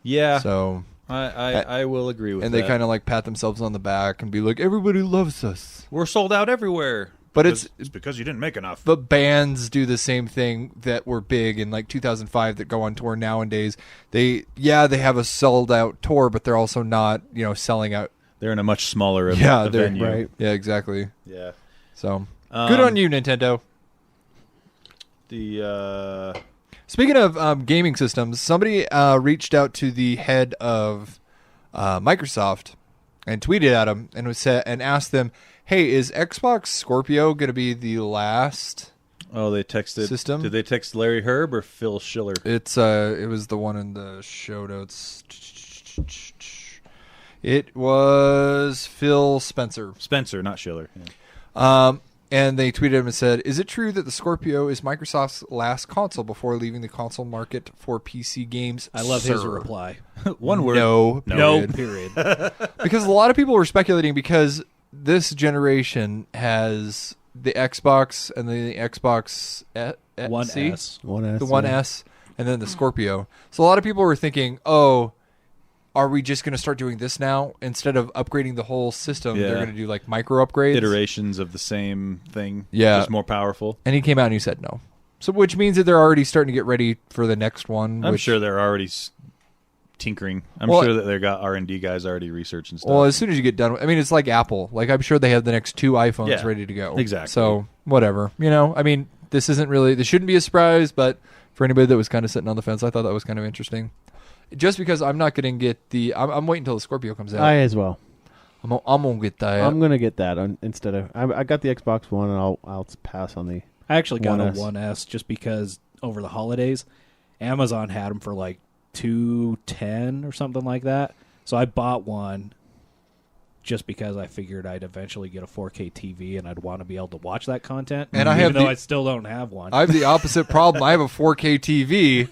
Speaker 2: Yeah,
Speaker 1: So,
Speaker 2: I will agree with
Speaker 1: and
Speaker 2: that.
Speaker 1: they kind of like pat themselves on the back and be like, everybody loves us.
Speaker 2: We're sold out everywhere.
Speaker 1: But
Speaker 2: Because-
Speaker 1: it's
Speaker 2: because you didn't make enough.
Speaker 1: But bands do the same thing that were big in like 2005 that go on tour nowadays. They have a sold out tour, but they're also not, selling out.
Speaker 2: They're in a much smaller
Speaker 1: Yeah, they're
Speaker 2: venue.
Speaker 3: right.
Speaker 1: Yeah, exactly.
Speaker 2: Yeah.
Speaker 1: So good on you, Nintendo.
Speaker 2: The
Speaker 1: Speaking of gaming systems, somebody reached out to the head of Microsoft and tweeted at him and asked them, "Hey, is Xbox Scorpio going to be the last?"
Speaker 2: they texted
Speaker 1: System?
Speaker 2: Did they text Larry Herb or Phil Schiller?
Speaker 1: It was the one in the show notes. It was Phil Spencer.
Speaker 2: Spencer, not Schiller. Yeah.
Speaker 1: And they tweeted him and said, "Is it true that the Scorpio is Microsoft's last console before leaving the console market for PC games?"
Speaker 4: I love his
Speaker 1: Sir?"
Speaker 4: reply.
Speaker 2: One word.
Speaker 1: No.
Speaker 4: No,
Speaker 1: Period.
Speaker 4: period.
Speaker 1: Because a lot of people were speculating because this generation has the Xbox and the Xbox
Speaker 4: One
Speaker 1: C?
Speaker 4: S.
Speaker 1: The One S, and then the Scorpio. So a lot of people were thinking, oh, are we just going to start doing this now? Instead of upgrading the whole system,
Speaker 2: Yeah.
Speaker 1: they're going to do like micro upgrades.
Speaker 2: Iterations of the same thing.
Speaker 1: Yeah.
Speaker 2: Just more powerful.
Speaker 1: And he came out and he said no. So which means that they're already starting to get ready for the next one.
Speaker 2: I'm
Speaker 1: which,
Speaker 2: sure they're already tinkering. I'm
Speaker 1: Well,
Speaker 2: sure that they got R&D guys already researching stuff.
Speaker 1: Well, as soon as you get done, I mean, it's like Apple. Like I'm sure they have the next 2 iPhones
Speaker 2: Yeah,
Speaker 1: ready to go.
Speaker 2: exactly.
Speaker 1: So whatever, I mean, this shouldn't be a surprise, but for anybody that was kind of sitting on the fence, I thought that was kind of interesting. Just because I'm not going to get I'm waiting until the Scorpio comes out.
Speaker 3: I as well.
Speaker 1: I'm going to get that.
Speaker 3: I'm gonna get that instead of I got the Xbox One, and I'll pass on the.
Speaker 4: I actually got
Speaker 3: 1S.
Speaker 4: a 1S just because over the holidays, Amazon had them for like $210 or something like that. So I bought one just because I figured I'd eventually get a 4K TV and I'd want to be able to watch that content.
Speaker 1: And I
Speaker 4: even
Speaker 1: have
Speaker 4: though
Speaker 1: the-
Speaker 4: I still don't have one.
Speaker 1: I have the opposite problem. I have a 4K TV,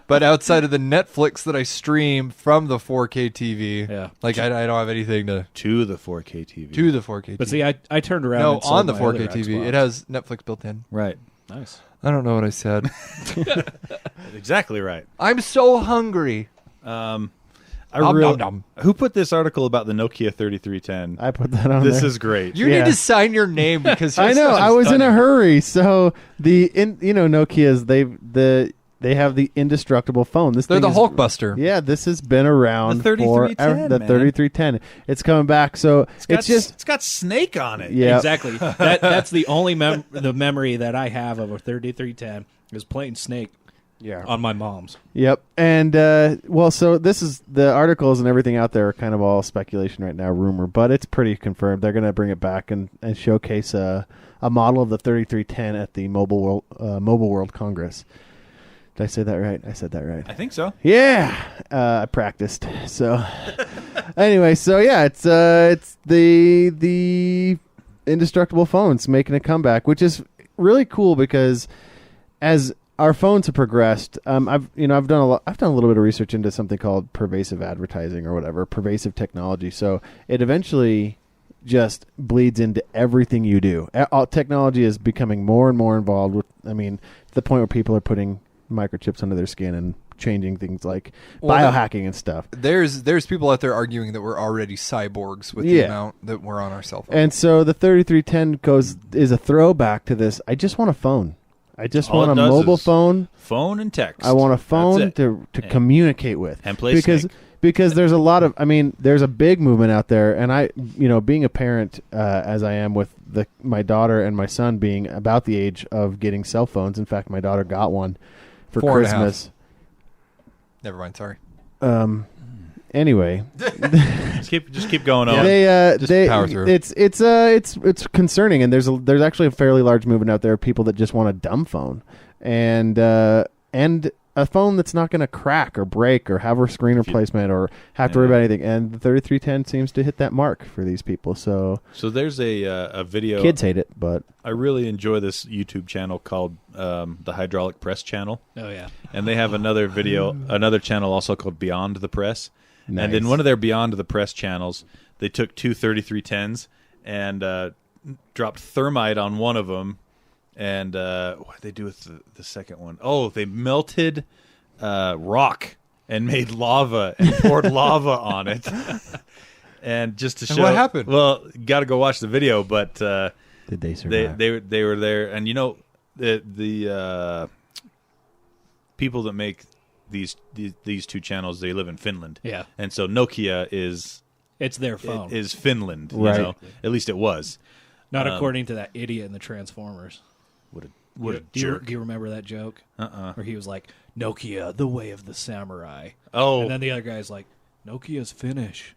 Speaker 1: but outside of the Netflix that I stream from the 4K TV,
Speaker 4: Yeah.
Speaker 1: like I don't have anything to
Speaker 2: the 4K TV.
Speaker 1: do the 4K
Speaker 4: but
Speaker 1: TV.
Speaker 4: see, I turned around
Speaker 1: No,
Speaker 4: and sold
Speaker 1: on the
Speaker 4: my
Speaker 1: 4K
Speaker 4: other
Speaker 1: TV,
Speaker 4: Xbox.
Speaker 1: it has Netflix built in.
Speaker 2: Right.
Speaker 4: Nice.
Speaker 1: I don't know what I said.
Speaker 2: Exactly right.
Speaker 1: I'm so hungry.
Speaker 2: Who put this article about the Nokia 3310?
Speaker 3: I put that on
Speaker 2: This
Speaker 3: there.
Speaker 2: is great.
Speaker 1: You
Speaker 3: Yeah.
Speaker 1: need to sign your name because
Speaker 3: I know. I was in a hurry. So Nokia's they have the indestructible phone. This
Speaker 1: They're
Speaker 3: thing
Speaker 1: the
Speaker 3: is-
Speaker 1: Hulkbuster.
Speaker 3: Yeah, this has been around
Speaker 2: The 3310,
Speaker 3: forever. The
Speaker 2: man.
Speaker 3: 3310. It's coming back. So
Speaker 2: It's got Snake on it.
Speaker 3: yeah.
Speaker 4: Exactly. That's the only the memory that I have of a 3310 is playing Snake on my mom's.
Speaker 3: Yep. And so this is the articles and everything out there are kind of all speculation right now, rumor, but it's pretty confirmed. They're going to bring it back and showcase a model of the 3310 at the Mobile World Congress. Did I say that right? I said that right.
Speaker 2: I think so.
Speaker 3: Yeah, I practiced. So anyway, so yeah, it's the indestructible phones making a comeback, which is really cool because as our phones have progressed, I've done a little bit of research into something called pervasive advertising or whatever, pervasive technology. So it eventually just bleeds into everything you do. Technology is becoming more and more involved with. I mean, to the point where people are putting microchips under their skin and changing things like biohacking and stuff.
Speaker 1: There's people out there arguing that we're already cyborgs with the amount that we're on our cell phone.
Speaker 3: And so the 3310 is a throwback to this. I just want a phone. I just
Speaker 2: All
Speaker 3: want
Speaker 2: it
Speaker 3: a
Speaker 2: does
Speaker 3: mobile
Speaker 2: is
Speaker 3: phone.
Speaker 2: Phone and text.
Speaker 3: I want a phone
Speaker 2: That's it.
Speaker 3: to communicate with.
Speaker 2: And play Snake.
Speaker 3: Because there's a lot of, there's a big movement out there, and I, being a parent as I am with my daughter and my son being about the age of getting cell phones. In fact, my daughter got one for
Speaker 1: 4.5.
Speaker 3: Christmas.
Speaker 1: Never mind. Sorry.
Speaker 3: Anyway,
Speaker 2: just keep going on.
Speaker 3: they
Speaker 1: power through.
Speaker 3: It's concerning, and there's actually a fairly large movement out there of people that just want a dumb phone, and a phone that's not going to crack or break or have a screen replacement or have to worry about anything. And the 3310 seems to hit that mark for these people. So
Speaker 2: there's a video.
Speaker 3: Kids hate it, but
Speaker 2: I really enjoy this YouTube channel called the Hydraulic Press Channel.
Speaker 4: Oh yeah.
Speaker 2: And they have another channel also called Beyond the Press.
Speaker 3: Nice.
Speaker 2: And in one of their Beyond the Press channels, they took two 3310s and dropped thermite on one of them. And what did they do with the second one? Oh, they melted rock and made lava and poured lava on it. And just to show
Speaker 1: what happened?
Speaker 2: Well, got to go watch the video, but
Speaker 3: did they survive?
Speaker 2: they were there, and the people that make these two channels, they live in Finland.
Speaker 4: Yeah.
Speaker 2: And so Nokia is
Speaker 4: their phone.
Speaker 2: is Finland,
Speaker 3: Right.
Speaker 2: At least it was.
Speaker 4: Not according to that idiot in the Transformers.
Speaker 2: What a
Speaker 4: Do
Speaker 2: jerk.
Speaker 4: you remember that joke? Where he was like, Nokia, the way of the samurai.
Speaker 2: Oh.
Speaker 4: And then the other guy's like, Nokia's Finnish.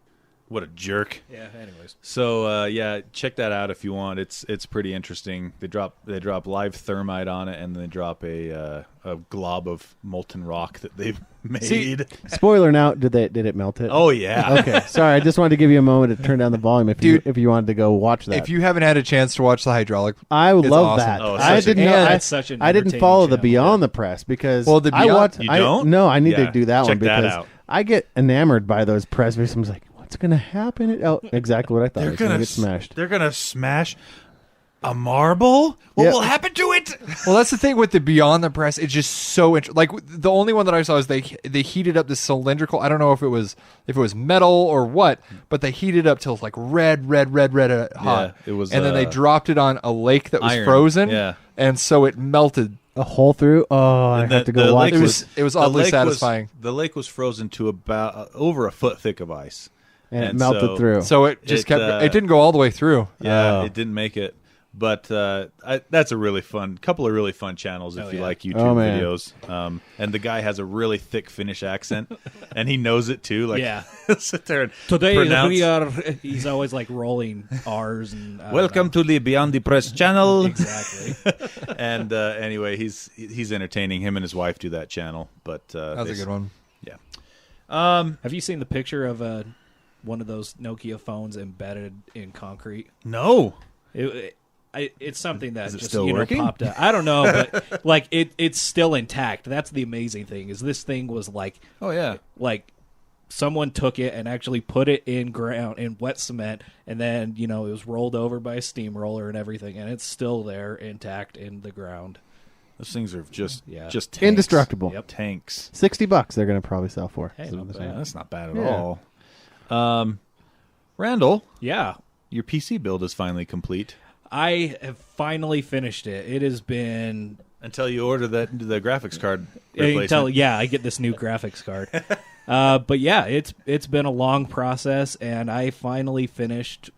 Speaker 2: What a jerk.
Speaker 4: Yeah. Anyways.
Speaker 2: So check that out if you want. It's pretty interesting. They drop live thermite on it, and then they drop a glob of molten rock that they've made.
Speaker 1: See,
Speaker 3: Spoiler now, did it melt it?
Speaker 2: Oh yeah.
Speaker 3: Okay. Sorry, I just wanted to give you a moment to turn down the volume if you wanted to go watch that.
Speaker 1: If you haven't had a chance to watch the hydraulic,
Speaker 3: I would
Speaker 1: it's
Speaker 3: love
Speaker 1: awesome.
Speaker 3: that.
Speaker 2: Oh,
Speaker 3: I didn't know.
Speaker 4: that's such an
Speaker 3: I didn't
Speaker 4: entertaining
Speaker 3: follow the
Speaker 4: channel,
Speaker 3: Beyond the Press because
Speaker 1: Well, the
Speaker 3: I
Speaker 1: Beyond-
Speaker 3: watched.
Speaker 2: You don't?
Speaker 3: No, I need
Speaker 2: Yeah.
Speaker 3: to do that
Speaker 2: Check
Speaker 3: one
Speaker 2: that
Speaker 3: because
Speaker 2: out.
Speaker 3: I get enamored by those press videos. I'm like, what's going to happen? Oh, exactly what I thought. It's going to get smashed.
Speaker 2: They're gonna smash a marble. What
Speaker 3: Yeah.
Speaker 2: will happen to it?
Speaker 1: well, that's the thing with the Beyond the Press. It's just so like the only one that I saw is they heated up this cylindrical. I don't know if it was metal or what, but they heated up till like red hot.
Speaker 2: it was,
Speaker 1: and then they dropped it on a lake that was
Speaker 2: iron.
Speaker 1: frozen.
Speaker 2: Yeah.
Speaker 1: and so it melted.
Speaker 3: A hole through? Oh, I
Speaker 2: And
Speaker 3: have to go watch
Speaker 1: lake
Speaker 3: it.
Speaker 1: It was
Speaker 2: the
Speaker 1: oddly
Speaker 2: lake
Speaker 1: satisfying.
Speaker 2: The lake was frozen to about over a foot thick of ice,
Speaker 3: And it melted through.
Speaker 1: So it just kept. It didn't go all the way through.
Speaker 2: Yeah,
Speaker 3: Oh.
Speaker 2: it didn't make it. But that's a really couple of really fun channels if you like YouTube
Speaker 3: man.
Speaker 2: videos. And the guy has a really thick Finnish accent, and he knows it too. Like,
Speaker 4: Yeah.
Speaker 2: sit there and
Speaker 4: Today
Speaker 2: pronounce.
Speaker 4: we are. He's always like rolling R's and.
Speaker 2: Welcome to the Beyond the Press channel.
Speaker 4: Exactly.
Speaker 2: And anyway, he's entertaining. Him and his wife do that channel. But
Speaker 1: That's a good one.
Speaker 2: Yeah.
Speaker 4: Have you seen the picture of one of those Nokia phones embedded in concrete?
Speaker 2: No.
Speaker 4: It's something that
Speaker 2: Is it
Speaker 4: just
Speaker 2: still working?
Speaker 4: popped up. I don't know, but like it's still intact. That's the amazing thing. Is this thing was like
Speaker 2: Oh yeah.
Speaker 4: like someone took it and actually put it in wet cement, and then it was rolled over by a steamroller and everything, and it's still there intact in the ground.
Speaker 2: Those things are just tanks.
Speaker 3: Indestructible.
Speaker 4: Yep.
Speaker 2: Tanks.
Speaker 3: $60 they're going to probably sell for.
Speaker 4: Hey,
Speaker 3: Is what
Speaker 4: not
Speaker 3: I'm
Speaker 4: bad.
Speaker 3: saying.
Speaker 2: That's not bad at
Speaker 3: Yeah.
Speaker 2: all. Randle,
Speaker 4: Yeah.
Speaker 2: your PC build is finally complete.
Speaker 4: I have finally finished it. It has been
Speaker 2: Until you order the graphics card replacement.
Speaker 4: I get this new graphics card. But yeah, it's been a long process, and I finally finished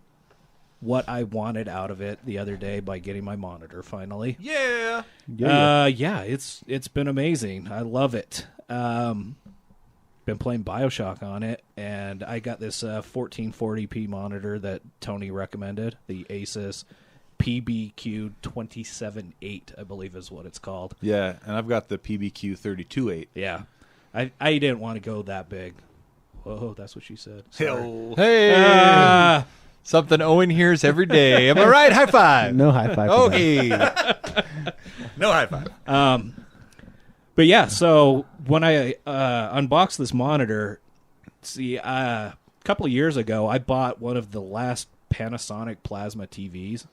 Speaker 4: what I wanted out of it the other day by getting my monitor finally.
Speaker 2: Yeah.
Speaker 4: It's been amazing. I love it. Been playing BioShock on it, and I got this 1440p monitor that Tony recommended, the Asus PBQ 278, I believe is what it's called.
Speaker 2: Yeah, and I've got the PBQ 32.8.
Speaker 4: Yeah. I didn't want to go that big. Whoa, that's what she said. Sorry.
Speaker 1: Hey,
Speaker 4: Ah,
Speaker 1: something Owen hears every day. Am I right? High five.
Speaker 3: No high five. for that.
Speaker 1: Okay.
Speaker 2: No high five.
Speaker 4: but yeah, so when I unboxed this monitor, a couple of years ago, I bought one of the last Panasonic plasma TVs.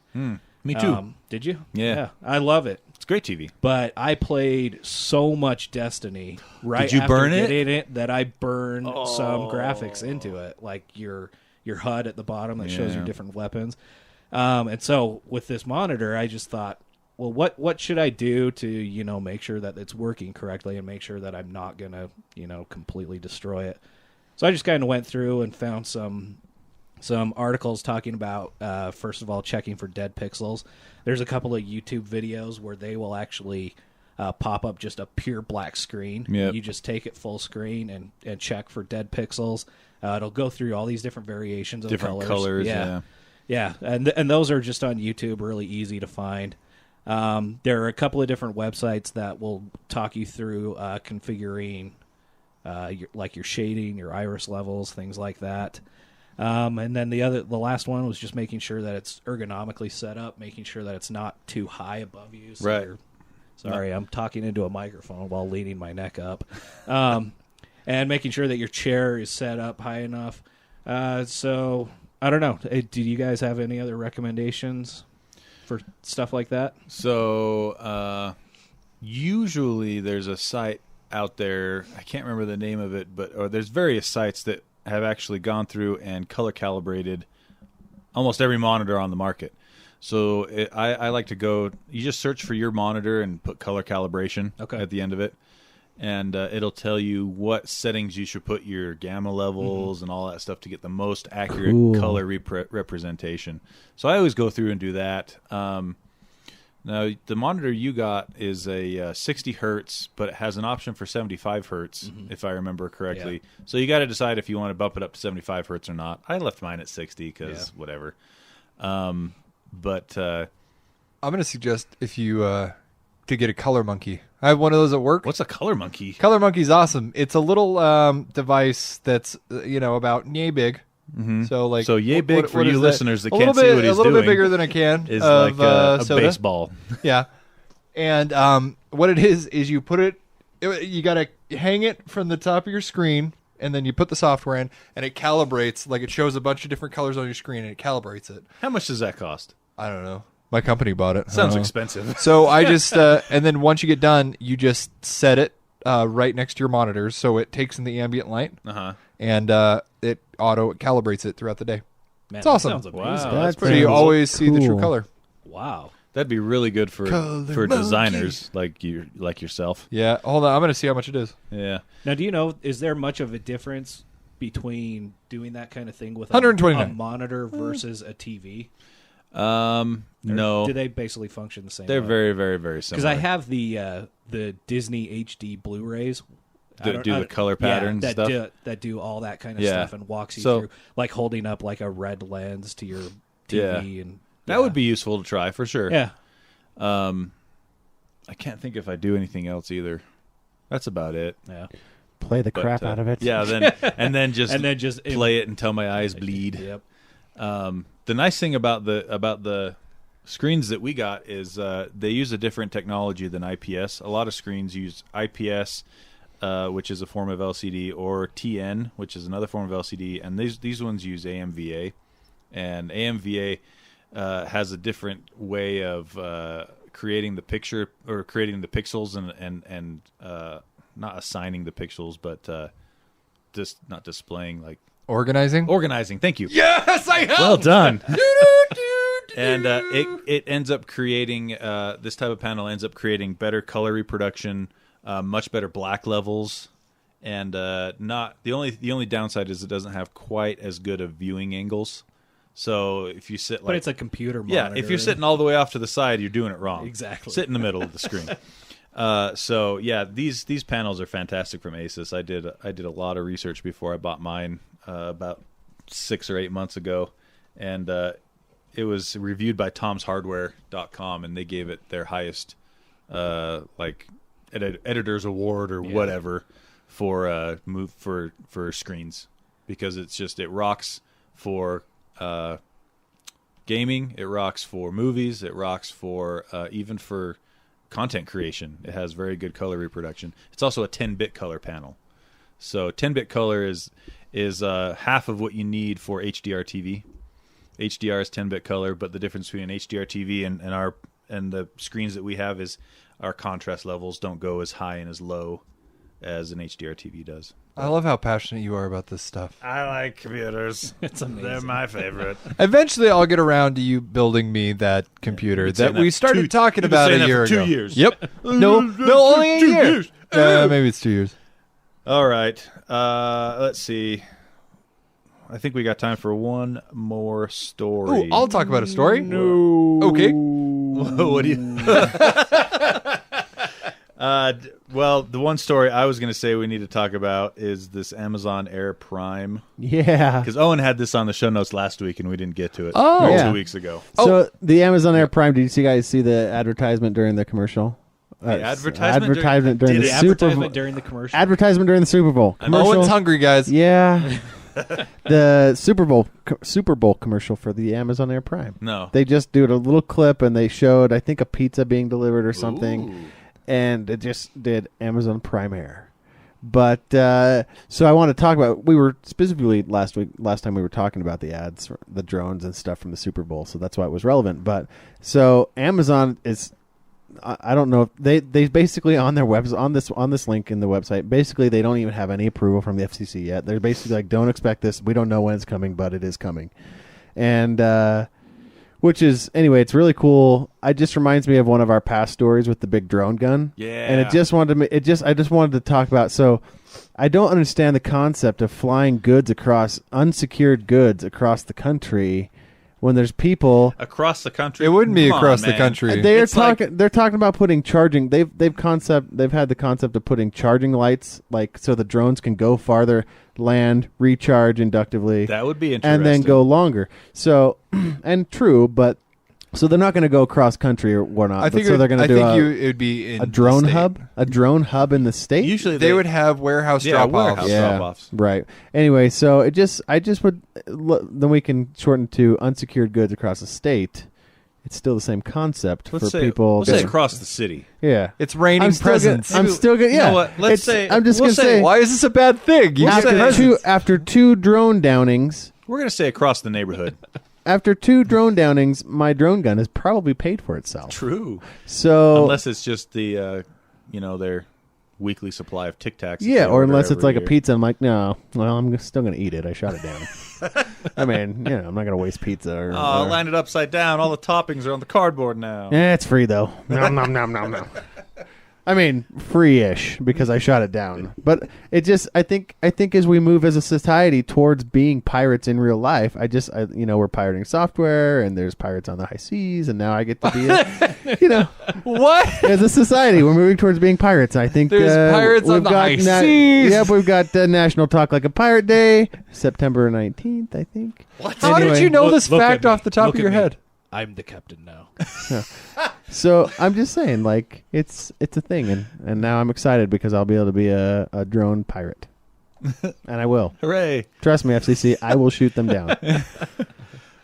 Speaker 2: Me too.
Speaker 4: Did you?
Speaker 2: Yeah.
Speaker 4: I love it.
Speaker 2: It's great TV.
Speaker 4: But I played so much Destiny right
Speaker 2: Did you
Speaker 4: after
Speaker 2: burn it?
Speaker 4: getting it that I burned some graphics into it, like your HUD at the bottom that shows
Speaker 2: Yeah.
Speaker 4: your different weapons. And so with this monitor, I just thought, well, what should I do to make sure that it's working correctly and make sure that I'm not gonna completely destroy it. So I just kind of went through and found some articles talking about, first of all, checking for dead pixels. There's a couple of YouTube videos where they will actually pop up just a pure black screen.
Speaker 2: Yep.
Speaker 4: You just take it full screen and check for dead pixels. It'll go through all these different variations of
Speaker 2: Different colors, yeah.
Speaker 4: Yeah, and those are just on YouTube, really easy to find. There are a couple of different websites that will talk you through configuring your shading, your iris levels, things like that. And then the last one was just making sure that it's ergonomically set up, making sure that it's not too high above you. So
Speaker 2: Right.
Speaker 4: Sorry, I'm talking into a microphone while leaning my neck up. And making sure that your chair is set up high enough. So, I don't know. Do you guys have any other recommendations for stuff like that?
Speaker 2: So, usually there's a site out there, I can't remember the name of it, or there's various sites that have actually gone through and color calibrated almost every monitor on the market. So I like to go, you just search for your monitor and put color calibration at the end of it. And it'll tell you what settings you should put your gamma levels and all that stuff to get the most accurate color representation. So I always go through and do that. Now, the monitor you got is a 60 hertz, but it has an option for 75 hertz, if I remember correctly.
Speaker 4: Yeah.
Speaker 2: So you got to decide if you want to bump it up to 75 hertz or not. I left mine at 60 because whatever. But
Speaker 1: I'm going to suggest if you to get a Color Monkey. I have one of those at work.
Speaker 2: what's a color monkey?
Speaker 1: Color Monkey's awesome. It's a little device that's about yay big. So like,
Speaker 2: So big for
Speaker 1: what
Speaker 2: you
Speaker 1: is
Speaker 2: listeners that
Speaker 1: a
Speaker 2: can't
Speaker 1: little
Speaker 2: see
Speaker 1: bit,
Speaker 2: what he's
Speaker 1: a little
Speaker 2: doing
Speaker 1: bit bigger than a can
Speaker 2: is
Speaker 1: of
Speaker 2: like a
Speaker 1: soda.
Speaker 2: baseball.
Speaker 1: Yeah, and what it is you put it. You got to hang it from the top of your screen, and then you put the software in, and it calibrates. Like it shows a bunch of different colors on your screen, and it calibrates it.
Speaker 2: How much does that cost?
Speaker 1: I don't know. My company bought it.
Speaker 2: Sounds expensive.
Speaker 1: So I just and then once you get done, you just set it right next to your monitors, so it takes in the ambient light, and it auto calibrates it throughout the day.
Speaker 4: Man,
Speaker 1: It's awesome.
Speaker 4: That sounds amazing.
Speaker 2: Wow, that's
Speaker 1: So
Speaker 2: pretty
Speaker 1: you
Speaker 2: cool.
Speaker 1: always see the true
Speaker 3: Cool.
Speaker 1: color.
Speaker 4: Wow.
Speaker 2: That'd be really good for
Speaker 1: Color
Speaker 2: designers like yourself.
Speaker 1: Yeah, hold on. I'm going to see how much it is.
Speaker 2: Yeah.
Speaker 4: Now, do you know, is there much of a difference between doing that kind of thing with a
Speaker 1: 129.
Speaker 4: monitor versus a TV?
Speaker 2: No.
Speaker 4: Do they basically function the same
Speaker 2: They're
Speaker 4: way?
Speaker 2: very, very, very similar.
Speaker 4: Because I have the Disney HD Blu-rays.
Speaker 2: Do the color pattern
Speaker 4: that
Speaker 2: stuff?
Speaker 4: that do all that kind of
Speaker 2: Yeah.
Speaker 4: stuff and walks you
Speaker 2: So-
Speaker 4: through, like holding up like a red lens to your TV. And
Speaker 2: That would be useful to try for sure.
Speaker 4: Yeah.
Speaker 2: I can't think if I do anything else either. That's about it.
Speaker 4: Yeah.
Speaker 3: Play the crap
Speaker 2: But,
Speaker 3: out of it.
Speaker 2: Yeah, then just
Speaker 4: And then just
Speaker 2: play it until my eyes bleed.
Speaker 4: Yep.
Speaker 2: The nice thing about the screens that we got is they use a different technology than IPS. A lot of screens use IPS, which is a form of LCD, or TN, which is another form of LCD, and these ones use AMVA. And AMVA has a different way of creating the picture or creating the pixels and not assigning the pixels, but just not displaying, like
Speaker 1: Organizing?
Speaker 2: organizing. Thank you.
Speaker 1: Yes, I have.
Speaker 2: Well done. And it ends up creating this type of panel ends up creating better color reproduction, much better black levels, and not the only downside is it doesn't have quite as good of viewing angles. So if you sit like,
Speaker 4: But it's a computer monitor.
Speaker 2: if you're sitting all the way off to the side, you're doing it wrong.
Speaker 4: Exactly.
Speaker 2: Sit in the middle of the screen. So yeah, these panels are fantastic from Asus. I did a lot of research before I bought mine about 6 or 8 months ago, and it was reviewed by tomshardware.com, and they gave it their highest editor's award or whatever for for screens, because it rocks for gaming, it rocks for movies, it rocks for even for content creation. It has very good color reproduction. It's also a 10-bit color panel. So 10-bit color is half of what you need for HDR TV. HDR is 10-bit color, but the difference between an HDR TV and the screens that we have is our contrast levels don't go as high and as low as an HDR TV does.
Speaker 1: I love how passionate you are about this stuff.
Speaker 2: I like computers.
Speaker 4: It's amazing.
Speaker 2: They're my favorite.
Speaker 1: Eventually, I'll get around to you building me that computer that we started talking about a year ago.
Speaker 2: 2 years.
Speaker 1: Yep. No, only a year. Maybe it's 2 years.
Speaker 2: All right. Let's see. I think we got time for one more story.
Speaker 1: Ooh, I'll talk about a story.
Speaker 3: No.
Speaker 1: Okay.
Speaker 2: What do you? Well, the one story I was going to say we need to talk about is this Amazon Air Prime,
Speaker 3: Yeah.
Speaker 2: because Owen had this on the show notes last week and we didn't get to it.
Speaker 1: Oh.
Speaker 2: Or
Speaker 3: Yeah.
Speaker 2: 2 weeks ago.
Speaker 3: So the Amazon Air Prime, did you guys see the advertisement during the commercial?
Speaker 2: advertisement
Speaker 3: during the
Speaker 4: The
Speaker 3: Super Bowl.
Speaker 4: advertisement during the commercial.
Speaker 3: Advertisement during the Super Bowl. Commercial.
Speaker 1: Owen's hungry, guys.
Speaker 3: Yeah. The Super Bowl commercial for the Amazon Air Prime.
Speaker 2: No.
Speaker 3: They just did a little clip and they showed, I think, a pizza being delivered or something.
Speaker 2: Ooh.
Speaker 3: And it just did Amazon Prime Air. But so I want to talk about, we were specifically last time we were talking about the ads, the drones and stuff from the Super Bowl, so that's why it was relevant. But so Amazon is, I don't know, they basically on their webs on this link in the website, basically they don't even have any approval from the FCC yet. They're basically like, don't expect this. We don't know when it's coming, but it is coming. And which is, anyway, it's really cool. It just reminds me of one of our past stories with the big drone gun.
Speaker 2: Yeah.
Speaker 3: And I just wanted to talk about, so I don't understand the concept of flying unsecured goods across the country when there's people.
Speaker 2: Across the country.
Speaker 1: It wouldn't be
Speaker 2: Come on,
Speaker 1: across the
Speaker 2: man.
Speaker 1: country.
Speaker 3: They're
Speaker 2: It's like-
Speaker 3: talking about putting charging. They've had the concept of putting charging lights, like so the drones can go farther, land, recharge inductively,
Speaker 2: That would be interesting.
Speaker 3: and then go longer. So, and true, but so they're not going to go cross country or whatnot.
Speaker 1: I think
Speaker 3: so they're going to do
Speaker 1: it would be in
Speaker 3: a drone
Speaker 1: the state.
Speaker 3: hub, a drone hub in the state.
Speaker 2: Usually
Speaker 1: They would have warehouse drop-offs.
Speaker 2: warehouse drop-offs.
Speaker 3: Right. Anyway, so I just would then we can shorten to unsecured goods across the state. It's still the same concept
Speaker 2: Let's
Speaker 3: for
Speaker 2: say,
Speaker 3: people.
Speaker 2: Let's say across the city.
Speaker 3: Yeah,
Speaker 1: It's raining
Speaker 3: I'm still
Speaker 1: presents.
Speaker 3: I'm still good.
Speaker 2: You
Speaker 3: Yeah,
Speaker 2: know what? Let's
Speaker 3: It's-
Speaker 2: say-
Speaker 3: I'm just
Speaker 2: we'll
Speaker 3: gonna
Speaker 2: say-
Speaker 3: say
Speaker 1: Why is this a bad thing? You
Speaker 2: We'll
Speaker 1: get
Speaker 2: say-
Speaker 1: presents.
Speaker 3: after two drone downings.
Speaker 2: We're going to say across the neighborhood.
Speaker 3: After two drone downings, my drone gun has probably paid for itself.
Speaker 2: True.
Speaker 3: So
Speaker 2: Unless it's just the, their weekly supply of Tic Tacs.
Speaker 3: yeah, or unless it's like a pizza, I'm like, no. Well, I'm still gonna eat it. I shot it down. I mean, I'm not gonna waste pizza. Or
Speaker 2: Lined it upside down. All the toppings are on the cardboard now.
Speaker 3: Yeah, it's free though. Nom nom nom nom nom. I mean, free-ish because I shot it down. But it just, I think as we move as a society towards being pirates in real life, we're pirating software, and there's pirates on the high seas, and now I get to be,
Speaker 1: What?
Speaker 3: as a society, we're moving towards being pirates. I think
Speaker 1: There's pirates on
Speaker 3: we've
Speaker 1: the
Speaker 3: got
Speaker 1: high seas.
Speaker 3: Yep, we've got National Talk Like a Pirate Day, September 19th, I think.
Speaker 4: What?
Speaker 1: How did
Speaker 3: Anyway,
Speaker 1: you know
Speaker 4: Look-
Speaker 1: this
Speaker 4: look
Speaker 1: fact
Speaker 4: at me.
Speaker 1: off the top
Speaker 4: Look
Speaker 1: of
Speaker 4: at
Speaker 1: your
Speaker 4: me.
Speaker 1: head?
Speaker 4: I'm the captain now.
Speaker 3: So I'm just saying, like, it's a thing, and now I'm excited because I'll be able to be a drone pirate, and I will.
Speaker 2: Hooray.
Speaker 3: Trust me, FCC, I will shoot them down.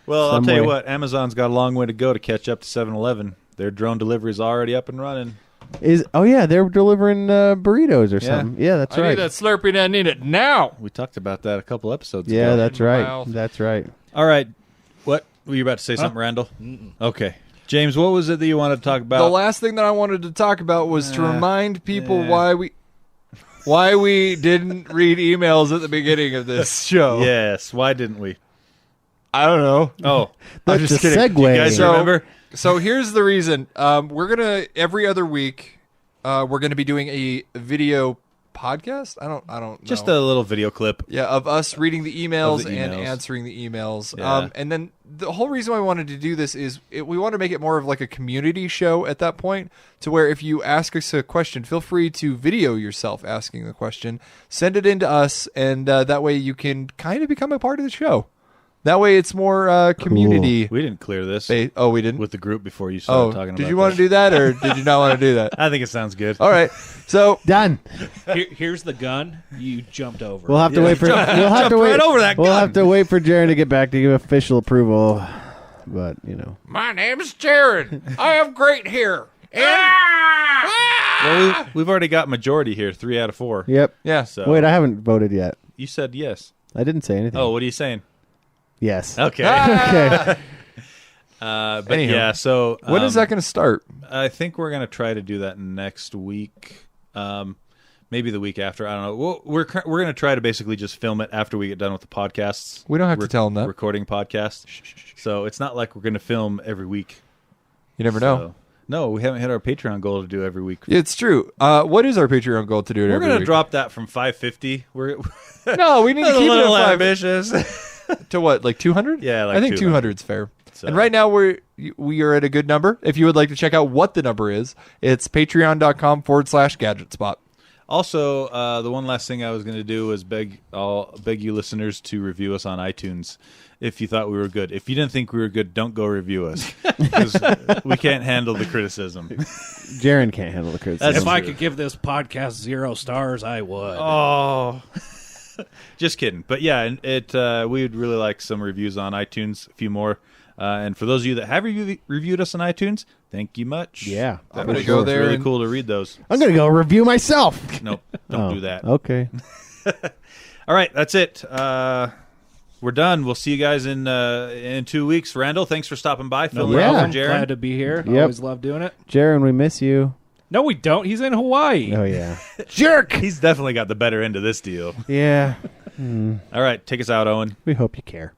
Speaker 2: Well, I'll
Speaker 3: Some
Speaker 2: tell you
Speaker 3: way.
Speaker 2: what. Amazon's got a long way to go to catch up to 7-Eleven. Their drone delivery is already up and running.
Speaker 3: They're delivering burritos or something. Yeah, that's right.
Speaker 1: Slurpee and I need it now.
Speaker 2: We talked about that a couple episodes
Speaker 3: Yeah,
Speaker 2: ago.
Speaker 3: that's right.
Speaker 1: Mouth.
Speaker 3: That's right.
Speaker 2: All right. What? Were you about to say something, Randall? Okay. James, what was it that you wanted to talk about?
Speaker 1: The last thing that I wanted to talk about was to remind people why we didn't read emails at the beginning of this show.
Speaker 2: Yes. Why didn't we?
Speaker 1: I don't know.
Speaker 2: Oh,
Speaker 3: That's
Speaker 1: just
Speaker 3: a
Speaker 1: kidding.
Speaker 3: segue.
Speaker 2: you guys remember?
Speaker 1: So here's the reason. We're gonna every other week. We're gonna be doing a video podcast. I don't know.
Speaker 2: Just a little video clip.
Speaker 1: Yeah, of us reading the emails,
Speaker 2: Of the
Speaker 1: and
Speaker 2: emails.
Speaker 1: answering the emails.
Speaker 2: Yeah.
Speaker 1: And then the whole reason why I wanted to do this is we want to make it more of like a community show at that point, to where if you ask us a question, feel free to video yourself asking the question, send it in to us, and that way you can kind of become a part of the show. That way it's more community.
Speaker 2: We didn't clear this
Speaker 1: Oh, we didn't?
Speaker 2: with the group before you started talking about
Speaker 1: did you want to do that, or did you not want to do that?
Speaker 2: I think it sounds good.
Speaker 1: All right. So
Speaker 3: Done.
Speaker 4: Here's the gun. You jumped over.
Speaker 3: We'll have to wait for. We'll have to
Speaker 2: jumped
Speaker 3: wait.
Speaker 2: right over that
Speaker 3: We'll
Speaker 2: gun.
Speaker 3: have to wait for Jaron to get back to give official approval. But
Speaker 1: my name's Jared. I have great hair.
Speaker 2: Well, we've already got majority here, 3 out of 4.
Speaker 3: Yep.
Speaker 1: Yeah.
Speaker 2: So
Speaker 3: Wait, I haven't voted yet.
Speaker 2: you said yes.
Speaker 3: I didn't say anything.
Speaker 2: Oh, what are you saying?
Speaker 3: Yes.
Speaker 2: Okay.
Speaker 3: Okay.
Speaker 2: But
Speaker 1: Anywho.
Speaker 2: yeah, so
Speaker 1: When is that going to start?
Speaker 2: I think we're going to try to do that next week. Maybe the week after. I don't know. We're going to try to basically just film it after we get done with the podcasts.
Speaker 1: We don't have to tell them that.
Speaker 2: Recording podcasts. So it's not like we're going to film every week.
Speaker 1: You never know.
Speaker 2: So, no, we haven't hit our Patreon goal to do every week.
Speaker 1: It's true. What is our Patreon goal to do it
Speaker 2: We're
Speaker 1: every
Speaker 2: going to
Speaker 1: week?
Speaker 2: drop that from 550. We're
Speaker 1: No, we need to
Speaker 2: a
Speaker 1: keep it
Speaker 2: little
Speaker 1: at 5.
Speaker 2: ambitious.
Speaker 1: To what, like 200?
Speaker 2: Yeah, like
Speaker 1: I think
Speaker 2: 200
Speaker 1: 200 is fair.
Speaker 2: So-
Speaker 1: And right now we are at a good number. If you would like to check out what the number is, it's patreon.com/Gadget Spot.
Speaker 2: Also, the one last thing I was going to do was beg you listeners to review us on iTunes if you thought we were good. If you didn't think we were good, don't go review us, because we can't handle the criticism.
Speaker 3: Jaron can't handle the criticism.
Speaker 2: That's
Speaker 4: If I
Speaker 2: true.
Speaker 4: could give this podcast 0 stars, I would.
Speaker 2: Oh, just kidding. But yeah, we would really like some reviews on iTunes, a few more. And for those of you that have reviewed us on iTunes, thank you much.
Speaker 3: Yeah.
Speaker 1: I'm
Speaker 3: for
Speaker 1: gonna
Speaker 3: sure.
Speaker 1: go there
Speaker 2: It's really
Speaker 1: and-
Speaker 2: cool to read those.
Speaker 3: I'm gonna go review myself.
Speaker 2: Nope, don't do that.
Speaker 3: Okay.
Speaker 2: All right, that's it. We're done. We'll see you guys in 2 weeks. Randall, thanks for stopping by. Filling
Speaker 3: Yeah.
Speaker 2: out for
Speaker 4: Glad
Speaker 2: Jaron.
Speaker 4: to be here.
Speaker 3: Yep.
Speaker 4: Always love doing it.
Speaker 3: Jaron, we miss you.
Speaker 4: No, we don't. He's in Hawaii.
Speaker 3: Oh yeah.
Speaker 2: Jerk! He's definitely got the better end of this deal.
Speaker 3: Yeah.
Speaker 2: All right, take us out, Owen.
Speaker 3: We hope you care.